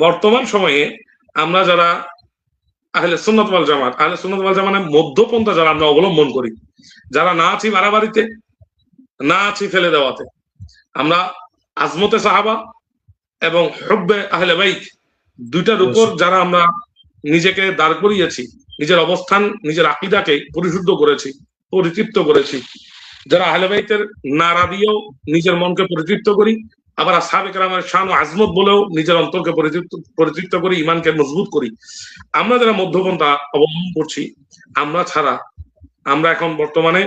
বর্তমান সময়ে আমরা যারা আহলে সুন্নাত ওয়াল জামাত, আহলে সুন্নাত ওয়াল জামাতের মধ্যপন্থা যারা আমরা অবলম্বন করি, যারা না আছি বাড়াবাড়িতে, না আছি ফেলে দেওয়াতে, আমরা আজমতে সাহাবা এবং হুব্বে আহলে বাইত দুইটার উপর যারা আমরা নিজেকে দাঁড় করিয়েছি, নিজের অবস্থান, নিজের আকীদাকে পরিশুদ্ধ করেছি, পরিতৃপ্ত করেছি, যারা আহলে বাইতের নারা দিয়েও নিজের মনকে পরিতৃপ্ত করি, আবার আসহাবে কেরামের শান ও আজমত বলেও নিজের অন্তরকে পরিতৃপ্ত করি, ইমানকে মজবুত করি। আমরা যারা মধ্যপন্থা অবলম্বন করছি, আমরা ছাড়া আমরা এখন বর্তমানে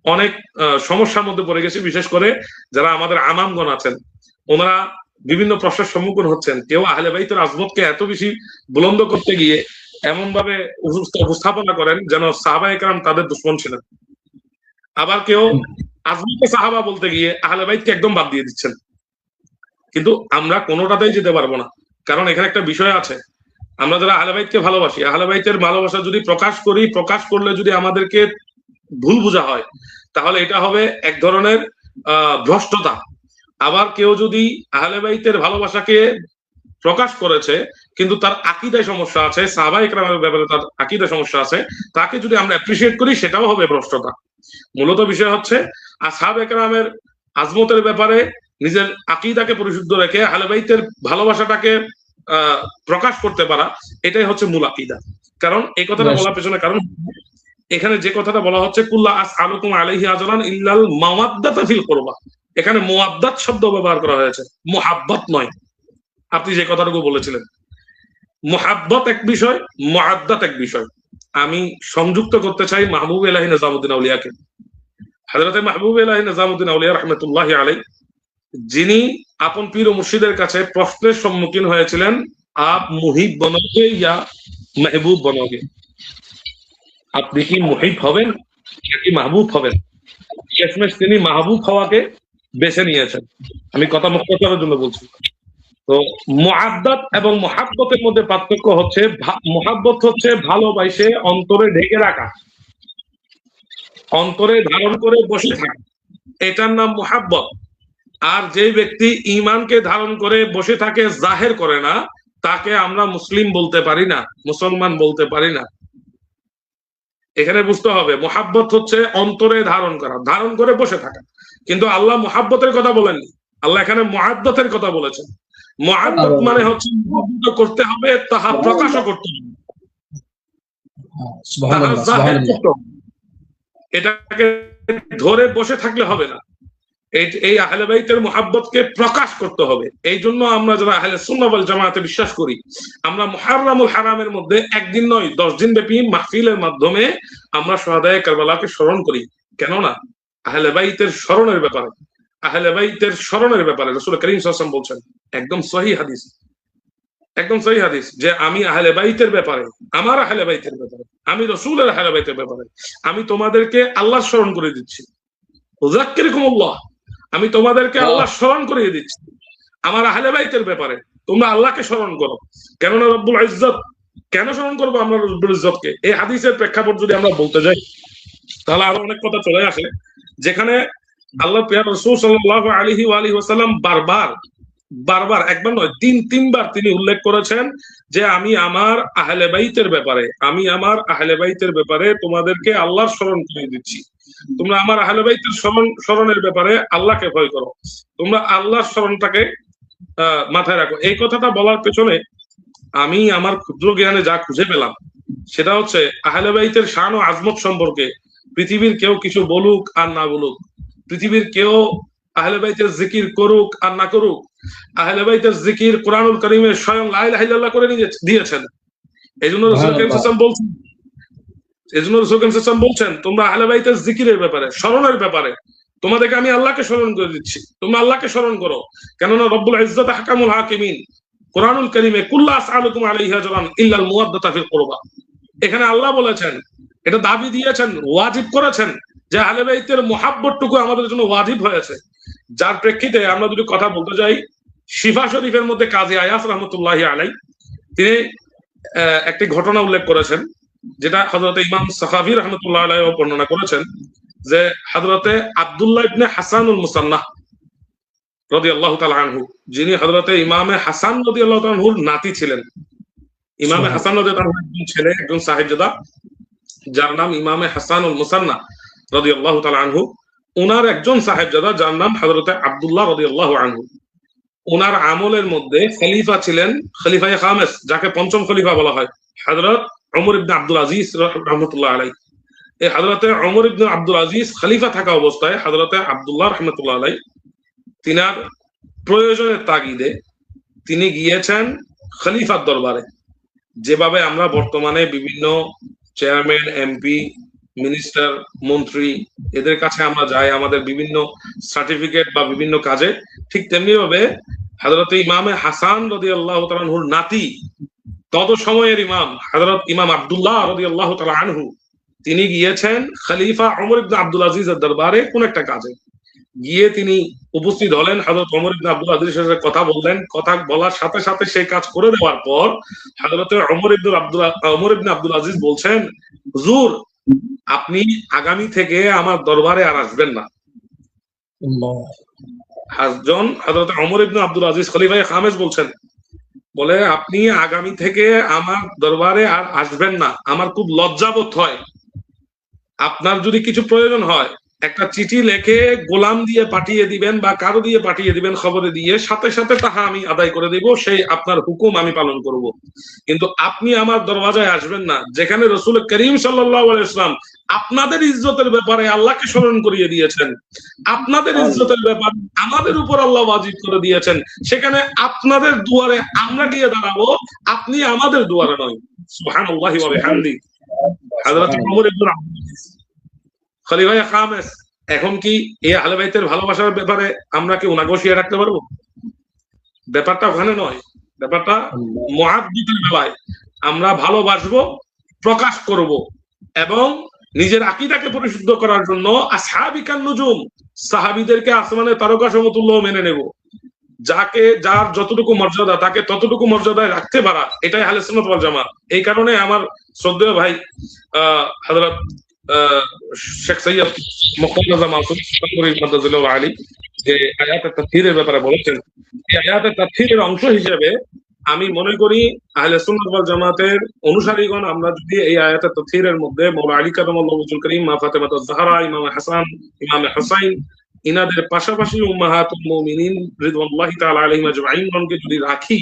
অনেক সমস্যার মধ্যে পড়ে গেছি। বিশেষ করে যারা আমাদের আমামগণ আছেন, ওনারা বিভিন্ন প্রশ্নের সম্মুখীন হচ্ছেন। কেউ আহলে বাইতের আজমতকে এত বেশি বুলন্দ করতে গিয়ে এমন ভাবে উপস্থাপনা করেন যেন সাহাবায়ে কেরাম তাদের দুশমন ছিলেন। আবার কেউ আজমতে সাহাবা বলতে গিয়ে আহলে বাইতকে একদম বাদ দিয়ে দিচ্ছেন। কিন্তু আমরা কোনোটাতেই যেতে পারবো না, কারণ এখানে একটা বিষয় আছে। আমরা যারা আহলে বাইতকে ভালোবাসি, আহলে বাইতের ভালোবাসা যদি প্রকাশ করি, প্রকাশ করলে যদি আমাদেরকে ভুল বোঝা হয়, তাহলে এটা হবে এক ধরনের ভ্রষ্টতা। আবার কেউ যদি আহলে বাইতের ভালোবাসাকে প্রকাশ করেছে কিন্তু তার আকীদায় সমস্যা আছে, সাহাবায়ে কেরামের ব্যাপারে তার আকীদায় সমস্যা আছে, তাকে যদি আমরা অ্যাপ্রিশিয়েট করি, সেটাও হবে ভ্রষ্টতা। মূলত বিষয় হচ্ছে আসহাবে কেরামের আজমতের ব্যাপারে নিজের আকীদাকে পরিশুদ্ধ রেখে আহলে বাইতের ভালোবাসাটাকে প্রকাশ করতে পারা, এটাই হচ্ছে মূল আকীদা। কারণ এই কথাটা বলার পেছনে কারণ, এখানে যে কথাটা বলা হচ্ছে কুল্লা আসআলুকুম আলাইহি আজরান ইল্লাল মাওয়াদ্দাতা ফিল কুরবা, এখানে মুআদ্দাত শব্দ ব্যবহার করা হয়েছে, মুহাব্বত নয়। আপনি যে কথাটুকু বলেছিলেন, মুহাব্বত এক বিষয়, মুআদ্দাত এক বিষয়। আমি সংযুক্ত করতে চাই মাহবুব ইলাহি নিজামুদ্দিন আউলিয়াকে। হযরতে মাহবুব ইলাহি নিজামুদ্দিন আউলিয়া রাহমাতুল্লাহি আলাইহি, যিনি আপন পীর ও মুর্শিদের কাছে প্রশ্নের সম্মুখীন হয়েছিলেন, আপ মুহিব বনোগে ইয়া মেহবুব বনোগে, আপনি কি মুহিব হবেন নাকি মাহবুব হবেন? শেষমেশ তিনি মাহবুব হওয়াকে বেছে নিয়েছেন। আমি কথা মুখতাসারের জন্য বলছি। তো মুআদ্দাত এবং মুহাব্বতের মধ্যে পার্থক্য হচ্ছে, মুহাব্বত হচ্ছে ভালোবাসে অন্তরে ঢেকে রাখা, অন্তরে ধারণ করে বসে থাকা, এটার নাম মুহাব্বত। আর যে ব্যক্তি ঈমানকে ধারণ করে বসে থাকে, জাহের করে না, তাকে আমরা মুসলিম বলতে পারি না, মুসলমান বলতে পারি না। এখানে বুঝতে হবে, মুহাব্বত হচ্ছে অন্তরে ধারণ করা, ধারণ করে বসে থাকা। কিন্তু আল্লাহ মুহাব্বতের কথা বলেননি, আল্লাহ এখানে মুআদ্দাতের কথা বলেছেন। মুআদ্দাত মানে হচ্ছে মুহাব্বত করতে হবে, তাহা প্রকাশও করতে হবে, এটাকে ধরে বসে থাকলে হবে না। এই আহলে বাইতের মুহাব্বতকে প্রকাশ করতে হবে। এই জন্য আমরা যারা আহলে সুন্নাহ ওয়াল জামাতে বিশ্বাস করি, আমরা মুহাররামুল হারামের মধ্যে একদিন নয় 10 দিন ব্যাপী মাহফিলের মাধ্যমে আমরা শুহাদায়ে কারবালাকে স্মরণ করি। কেননা আহলে বাইতের স্মরণের ব্যাপারে, আহলে বাইতের স্মরণের ব্যাপারে রাসূল করিম সাল্লাল্লাহু আলাইহি ওয়াসাল্লাম বলছেন, একদম সহিহ হাদিস, একদম সহিহ হাদিস, যে আমি আহলে বাইতের ব্যাপারে, আমার আহলে বাইতের ব্যাপারে, আমি রাসূলের আহলে বাইতের ব্যাপারে আমি তোমাদেরকে আল্লাহ স্মরণ করে দিচ্ছি। উযাক্কিরুকুমুল্লাহ, আমি তোমাদেরকে আল্লাহ স্মরণ করিয়ে দিচ্ছি। আমার আহলে বাইতের ব্যাপারে তোমরা আল্লাহকে স্মরণ করো। কেননা রব্বুল ইজ্জত, কেন স্মরণ করবো আমরা রব্বুল ইজ্জতকে? এই হাদিসের প্রেক্ষাপট যদি আমরা বলতে যাই, তাহলে আরো অনেক কথা চলে আসে, যেখানে আল্লাহ প্রিয় রাসূল সাল্লাল্লাহু আলাইহি ওয়া আলিহি ওয়াসাল্লাম বারবার একবার নয় 3-3বার তিনি উল্লেখ করেছেন যে আমি আমার আহলে বাইতের ব্যাপারে, আমি আমার আহলে বাইতের ব্যাপারে তোমাদেরকে আল্লাহর স্মরণ করিয়ে দিচ্ছি। তোমরা আমার আহলে বাইতের স্মরণের ব্যাপারে আল্লাহকে ভয় করো, তোমরা আল্লাহর স্মরণটাকে মাথায় রাখো। এই কথাটা বলার পেছনে আমি আমার ক্ষুদ্র জ্ঞানে যা খুঁজে পেলাম, সেটা হচ্ছে আহলে বাইতের শান ও আজমত সম্পর্কে পৃথিবীর কেউ কিছু বলুক আর না বলুক, পৃথিবীর কেউ আহলে বাইতের জিকির করুক আর না করুক, আহলে বাইতের জিকির কোরআনুল কারীমে স্বয়ং লা ইলাহা ইল্লাল্লাহ করে দিয়েছেন। এইজন্য রাসূল করিম বলছেন, তোমরা আহলে বাইতের জিকিরের ব্যাপারে, স্মরণের ব্যাপারে তোমাদেরকে আমি আল্লাহকে স্মরণ করে দিচ্ছি, তোমরা আল্লাহকে স্মরণ করো। কেননা রব্বুল ইজ্জত আহকামুল হাকিমিন কোরআনুল কারীমে কুল্লা আসআলুকুম আলাইহি আজরান ইল্লাল মুওয়াদ্দাতা ফিল কুরবা, এখানে আল্লাহ বলেছেন, এটা দাবি দিয়েছেন, ওয়াজিব করেছেন যে আহলে বাইতের মুহাব্বতটুকু আমাদের জন্য ওয়াজিব হয়েছে। যার প্রেক্ষিতে আমরা যদি কথা বলতে যাই, শিফা শরীফের মধ্যে কাজী আয়াস রাহমাতুল্লাহি আলাইহি তিনি একটি ঘটনা উল্লেখ করেছেন, যেটা হযরত ইমাম সাখাভী রাহমাতুল্লাহি আলাইহি বর্ণনা করেছেন, যে হযরতে আব্দুল্লাহ ইবনে হাসানুল মুসান্নাহ রাদিয়াল্লাহু তাআলা আনহু, যিনি হযরতে ইমামে হাসান রাদিয়াল্লাহু তাআলা আনহুর নাতি ছিলেন। ইমামে হাসান রাদিয়াল্লাহু তাআলা একজন ছেলে, একজন সাহেবজাদা, যার নাম ইমামে হাসানুল মুসান্না রাদিয়াল্লাহু তাআলা আনহু। ওনার একজন সাহেবজাদা যার নাম হযরতে আব্দুল্লাহ রাদিয়াল্লাহু আনহু। ওনার আমলের মধ্যে খলিফা ছিলেন খলিফায়ে খামেস, যাকে পঞ্চম খলিফা বলা হয়, হযরত ওমর ইবনে আব্দুল আজিজ রাহমাতুল্লাহ আলাইহি। এই হযরতে ওমর ইবনে আব্দুল আজিজ খলিফা থাকা অবস্থায় হযরতে আব্দুল্লাহ রাহমাতুল্লাহ আলাইহি তিনার প্রয়োজনের তাগিদে তিনি গিয়েছেন খলিফার দরবারে। যেভাবে আমরা বর্তমানে বিভিন্ন চেয়ারম্যান, এমপি, মিনিস্টার, মন্ত্রী এদের কাছে আমরা যাই আমাদের বিভিন্ন সার্টিফিকেট বা বিভিন্ন কাজে, ঠিক তেমনি ভাবে হযরত ইমামে হাসান রাদিয়াল্লাহু তাআলা আনহুর নাতি, তত সময়ের ইমাম হযরত ইমাম আব্দুল্লাহ রাদিয়াল্লাহু তাআলা আনহু, তিনি গিয়েছেন খলিফা ওমর ইবনে আব্দুল আজিজের দরবারে কোন একটা কাজে। গিয়ে তিনি উপস্থিত হলেন, হযরত ওমর ইবনে আব্দুল আজিজের সাথে কথা বললেন। কথা বলার সাথে সাথে সেই কাজ করে দেওয়ার পর হযরত ওমর ইবনে আব্দুল আজিজ বলছেন, হুজুর আপনি আগামী থেকে আমার দরবারে আর আসবেন না। হযরত ওমর ইবনে আব্দুল আজিজ খলিফায়ে খামেস বলছেন, বলে আপনি আগামী থেকে আমার দরবারে আর আসবেন না, আমার খুব লজ্জাবোধ হয়। আপনার যদি কিছু প্রয়োজন হয় একটা চিঠি লেখে গোলাম দিয়ে পাঠিয়ে দিবেন বা কারো দিয়ে পাঠিয়ে দিবেন, খবরে দিয়ে, সাথে সাথে তাহা আমি আদায় করে দেব, সেই আপনার হুকুম আমি পালন করব। কিন্তু আপনি আমার দরওয়াজায় আসবেন না, যেখানে রাসূল করিম সাল্লাল্লাহু আলাইহি ওয়াসাল্লাম আপনাদের ইজ্জতের ব্যাপারে আল্লাহকে স্মরণ করিয়ে দিয়েছেন, আপনাদের ইজ্জতের ব্যাপারে আমাদের উপর আল্লাহ ওয়াজিব করে দিয়েছেন, সেখানে আপনাদের দুয়ারে আমরা গিয়ে দাঁড়াবো, আপনি আমাদের দুয়ারে নয়। সুবহানাল্লাহি ওয়া বিহামদিহি। হযরত ওমর ইবনে আব্দুল আজিজ খলিফায়ে খামেস, এখন কি এই আহলে বাইতের ভালোবাসার ব্যাপারে আমরা কি উনাগোশিয়ে রাখতে পারবো? ব্যাপারটা ওখানে নয়, ব্যাপারটা মুআদ্দিদের বেলায় আমরা ভালোবাসবো, প্রকাশ করব এবং নিজের আকীদাকে পরিশুদ্ধ করার জন্য আসহাবিকান নুজুম, সাহাবীদেরকে আসমানের তারকা সমতুল্য মেনে নেব। যাকে যার যতটুকু মর্যাদা তাকে ততটুকু মর্যাদায় রাখতে পারা, এটাই আহলে সুন্নাত ওয়াল জামাত। এই কারণে আমার শ্রদ্ধেয় ভাই হযরত শেখ সৈয়দ মুখতার মাসুদ মাদাজিল্লাহু আলী যে আয়াতের তাফসীরের ব্যাপারে বলেছেন, এই আয়াতের তাফসীরের অংশ হিসেবে আমি মনে করি আহলে সুন্নাত ওয়াল জামাতের অনুসারীগণ আমরা যদি এই আয়াতের তাফসীরের মধ্যে মাওলা আলী কারামাল্লাহু ওয়াজহুল কারীম, মা ফাতেমাতুজ জাহরা, ইমাম হাসান, ইমাম হুসাইন, ইনাদের পাশাপাশি উম্মাহাতুল মুমিনিন রিদওয়ানুল্লাহি তাআলা আলাইহিম আজমাইন গণকে যদি রাখি,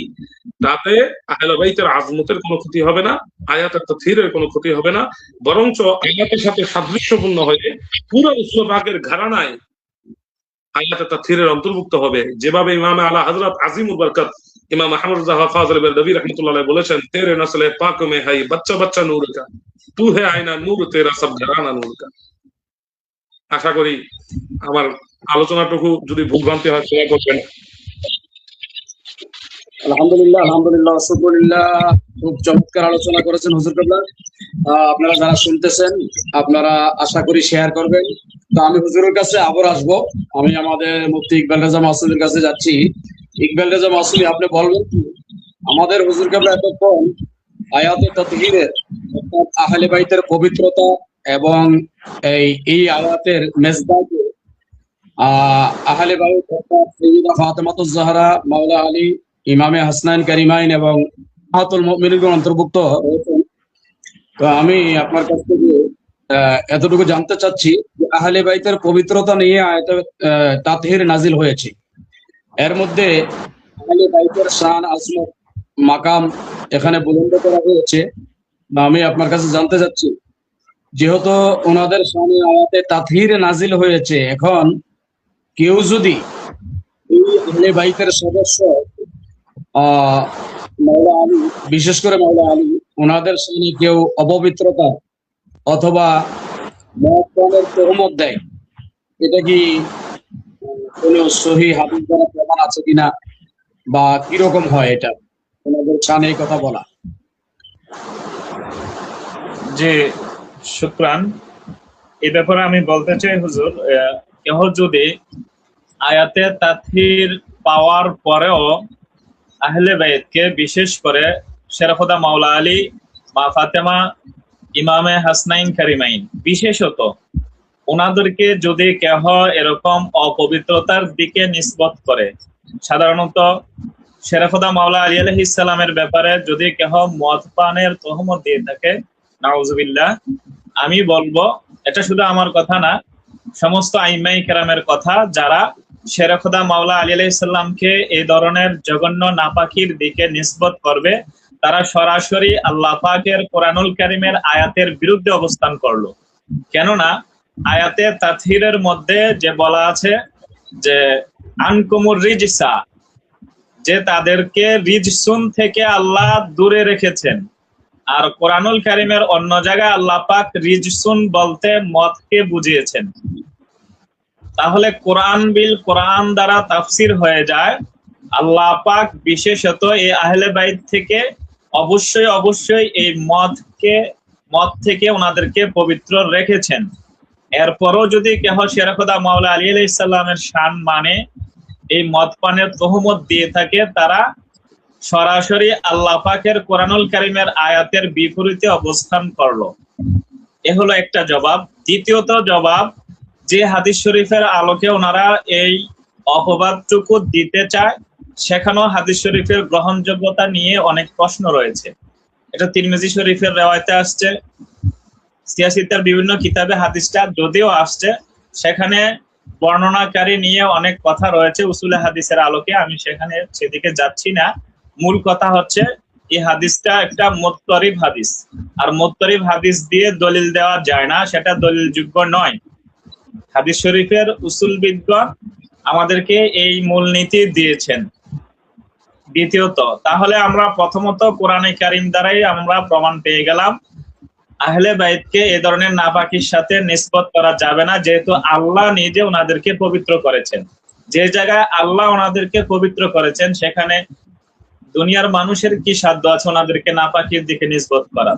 তাতে আহলে বাইতের আজমতের কোনো ক্ষতি হবে না, আয়াতের তাফসীরের কোনো ক্ষতি হবে না, বরঞ্চ আয়াতের সাথে সাদৃশ্যপূর্ণ হয়ে পুরো উসুল পাকের ঘরানায় আয়াতের তাফসীরের অন্তর্ভুক্ত হবে। যেভাবে ইমাম আলা হযরত আজিমুল বরকত ইমাম আহমদ রযা ফাযিল বেরদভী রাহমাতুল্লাহ আলাইহি বলেছেন, তেরে নসলে পাক মে হাই বাচ্চা বাচ্চা নূর কা, তু হে আয়না নূর তেরা সব ঘরানা নূর কা। আশা করি আমার আলোচনাটুকু যদি ভুলভ্রান্তি হয় ক্ষমা করবেন। আলহামদুলিল্লাহ, আলহামদুলিল্লাহ, শুকরিল্লাহ। খুব চমৎকার আলোচনা করেছেন হুজুর কেবলা। আপনারা যারা শুনতেছেন আপনারা আশা করি শেয়ার করবেন। তো আমি হুজুরের কাছে আবার আসবো। আমি আমাদের মুফতি ইকবাল রেজা মাসুদের কাছে যাচ্ছি। ইকবাল রেজা মাসুদ, আপনি বলবেন আমাদের হুজুর কেবলা এতক্ষণ আয়াতে তাতহীরের অর্থাৎ আহলে বাইতের পবিত্রতা এবং এই আয়াতের মেজদাকে আহলে বাইত অর্থাৎ সাইয়্যিদা ফাতেমাতুজ জাহরা, মাওলা আলী, ইমামে হাসনাইন কারিমাইন এবং উম্মাহাতুল মুমিনিন অন্তর্ভুক্ত রয়েছেন। তো আমি আপনার কাছ থেকে এতটুকু জানতে চাচ্ছি যে আহলে বাইতের পবিত্রতা নিয়ে আয়াতে তাতহীর নাজিল হয়েছে, এর মধ্যে আহলে বাইতের শান, আজমত, মাকাম এখানে বুলন্দ করা হয়েছে। আমি আপনার কাছে জানতে চাচ্ছি, যেহেতু ওনাদের শানে আয়াতে তাতহীর নাজিল হয়েছে, এখন কেউ যদি এই আহলে বাইতের সদস্য মাওলা আলী, বিশেষ করে মাওলা আলী, ওনাদের সামনে কেউ অপবিত্রতা অথবা মহত্তমের তহমত দেয়, এটা কি কোনো সহিহ হাদিস দ্বারা প্রমাণ আছে কিনা বা কিরকম হয় এটা ওনাদের সামনে কথা বলা? যে শুকরান, এই ব্যাপারে আমি বলতে চাই হুজুর, কেহ যদি আয়াতে তাতহীর পাওয়ার পরেও আহলে বাইতকে, বিশেষ করে শেরখুদা মাওলা আলী, মা ফাতেমা, ইমামে হাসনাইন কারিমাইন বিশেষত ওনাদেরকে যদি কেহ এরকম অপবিত্রতার দিকে নিসবত করে, সাধারণত শেরেখুদা মাওলা আলী আলাইহিস সালামের ব্যাপারে যদি কেহ মদ পানের তহমত দিয়ে থাকে, নাউজুবিল্লাহ, আমি বলবো এটা শুধু আমার কথা না, সমস্ত আইমাই কেরামের কথা, যারা শেরেখুদা মাওলা আলী আলাইহিস সালামকে এই ধরনের জঘন্য নাপাকির দিকে নিসবত করবে, তারা সরাসরি আল্লাহ পাকের কোরআনুল কারীমের আয়াতের বিরুদ্ধে অবস্থান করলো। কেননা আয়াতে তাথহিরের মধ্যে যে বলা আছে যে আনকুমুর রিজসা, যে তাদেরকে রিজসুন থেকে আল্লাহ দূরে রেখেছেন। আর কোরআনুল কারীমের অন্য জায়গায় আল্লাহ পাক রিজসুন বলতে মদকে বুঝিয়েছেন। তাহলে কোরআন বিল কোরআন দ্বারা তাফসির হয়ে যায়, আল্লাহ পাক বিশেষত এই আহলে বাইত থেকে অবশ্যই এই মদ থেকে ওনাদেরকে পবিত্র রেখেছেন। এরপরও যদি কেহ শেরেখুদা মাওলা আলী আলাইহিস সালামের শান মানে এই মদ পানের তহমত দিয়ে থাকে, তারা সরাসরি আল্লাহ পাকের কোরআনুল কারীমের আয়াতের বিপরীতে অবস্থান করলো। এ হলো একটা জবাব। দ্বিতীয়ত জবাব, যে হাদিস শরীফের আলোকে ওনারা এই অপবাদটুকু দিতে চায়, সেখানেও হাদিস শরীফের গ্রহণযোগ্যতা নিয়ে অনেক প্রশ্ন রয়েছে। এটা তিরমিজি শরীফের রেওয়ায়েতে আসছে, সিয়াসিতের বিভিন্ন কিতাবে হাদিসটা যদিও আসছে, সেখানে বর্ণনাকারী নিয়ে অনেক কথা রয়েছে উসুলে হাদিসের আলোকে, আমি সেদিকে যাচ্ছি না। মূল কথা হচ্ছে এই হাদিসটা একটা মুত্তরিব হাদিস, আর মুত্তরিব হাদিস দিয়ে দলিল দেওয়া যায় না, সেটা দলিলযোগ্য নয়। হাদিস শরীফের উসুলবিদগণ আমাদেরকে এই মূলনীতি দিয়েছেন। দ্বিতীয়ত, তাহলে আমরা প্রথমত কোরআনে কারীম দ্বারাই আমরা প্রমাণ পেয়ে গেলাম আহলে বাইতকে এই ধরনের নাপাকির সাথে নিসবত করা যাবে না, যেহেতু আল্লাহ নিজে ওনাদেরকে পবিত্র করেছেন। যে জায়গায় আল্লাহ ওনাদেরকে পবিত্র করেছেন, সেখানে দুনিয়ার মানুষের কি সাধ্য আছে ওনাদেরকে নাপাকির দিকে নিসবত করা?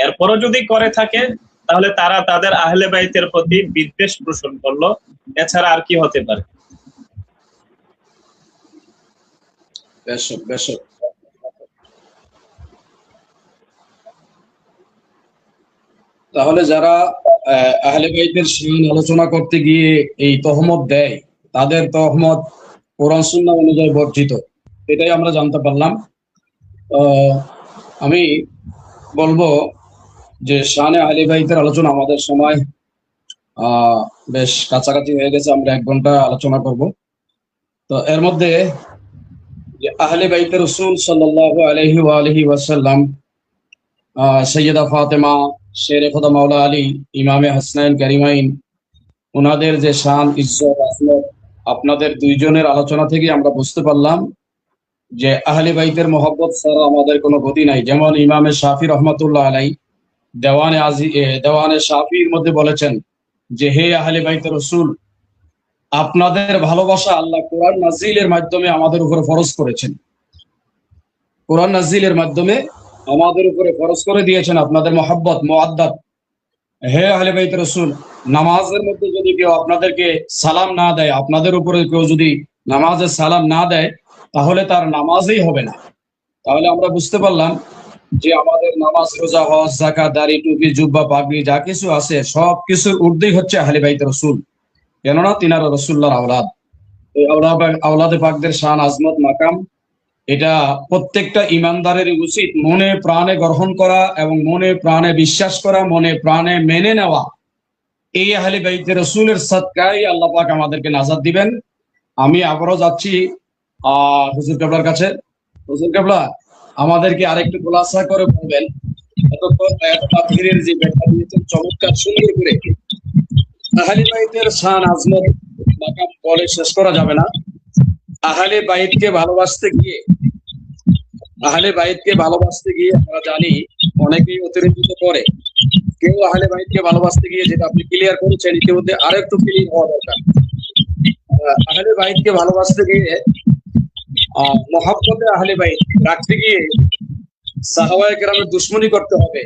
এরপরও যদি করে থাকে, তাহলে তারা তাদের আহলে বাইতের প্রতি বিদ্বেষ পোষণ করলো, এছাড়া আর কি হতে পারে? তাহলে যারা আহলে বাইতের শান আলোচনা করতে গিয়ে এই তহমত দেয়, তাদের তহমত কোরআন সুন্নাহ অনুযায়ী বর্জিত, এটাই আমরা জানতে পারলাম। আমি বলবো যে শানে আহলে বাইতের আলোচনা আমাদের সময় বেশ কাছাকাছি হয়ে গেছে, আমরা 1 ঘন্টা আলোচনা করব। তো এর মধ্যে যে আহলে বাইতের রাসূল সাল্লাল্লাহু আলাইহি ওয়া আলিহি ওয়াসাল্লাম, সৈয়দা ফাতেমা, শেরেখুদা মাওলা আলী, ইমামে হাসনাইন কারিমাইন, ওনাদের যে শান, ইজ্জত, আজমত, আপনাদের দুইজনের আলোচনা থেকে আমরা বুঝতে পারলাম যে আহলে বাইতের মহব্বত ছাড়া আমাদের কোনো গতি নাই। যেমন ইমামে শাফি রহমাতুল্লাহ আলাই দেওয়ানে শাফির মধ্যে বলেছেন যে হে আহলে বাইতের রাসূল, আপনাদের ভালোবাসা আল্লাহ কোরআন নাজিলের মাধ্যমে আমাদের উপরে ফরজ করেছেন। কোরআন নাজিলের মাধ্যমে আমাদের উপরে ফরজ করে দিয়েছেন আপনাদের মহব্বত, মুআদ্দাত। হে আহলে বাইত রাসূল, নামাজের মধ্যে যদি কেউ আপনাদেরকে সালাম না দেয়, আপনাদের উপরে কেউ যদি নামাজে সালাম না দেয়, তাহলে তার নামাজই হবে না। তাহলে আমরা বুঝতে পারলাম যে আমাদের নামাজ, রোজা, হজ, যাকাত, দাড়ি, টুপি, জুব্বা, পাগড়ি যা কিছু আছে সব কিছুর ঊর্ধ্বেই হচ্ছে আহলে বাইত রাসূল, কেননা তিনারা রাসূলুল্লাহর আওলাদ। এই আওলাদে পাকদের শান, আজমত, মাকাম, এটা প্রত্যেকটা ইমানদারের উচিত মনে প্রাণে গ্রহণ করা এবং মনে প্রাণে বিশ্বাস করা, মনে প্রাণে মেনে নেওয়া। এই আহলে বাইতের রাসূলের সাদকায় আল্লাহ পাক আমাদেরকে নাজাত দিবেন। আমি আবারও যাচ্ছি হুজুর কেবলার কাছে। হুজুর কেবলা, আমাদেরকে আরেকটু খোলাসা করে বলবেন, এতক্ষণ তাফসীরের যে ব্যাখ্যা দিয়েছেন চমৎকার সুন্দর করে, আহলে বাইতের শান, আজমত, মাকাম বলে শেষ করা যাবে না। আহলে বাইতকে ভালোবাসতে গিয়ে আমরা জানি অনেকেই অতিরঞ্জিত করে। কেউ আহলে বাইতকে ভালোবাসতে গিয়ে, যেটা আপনি ক্লিয়ার করেছেন, ইতিমধ্যে আরেকটু ক্লিয়ার হওয়া দরকার। আহলে বাইতকে ভালোবাসতে গিয়ে, মহব্বতে আহলে বাইত রাখতে গিয়ে সাহাবায়ে কেরামের দুশমনি করতে হবে,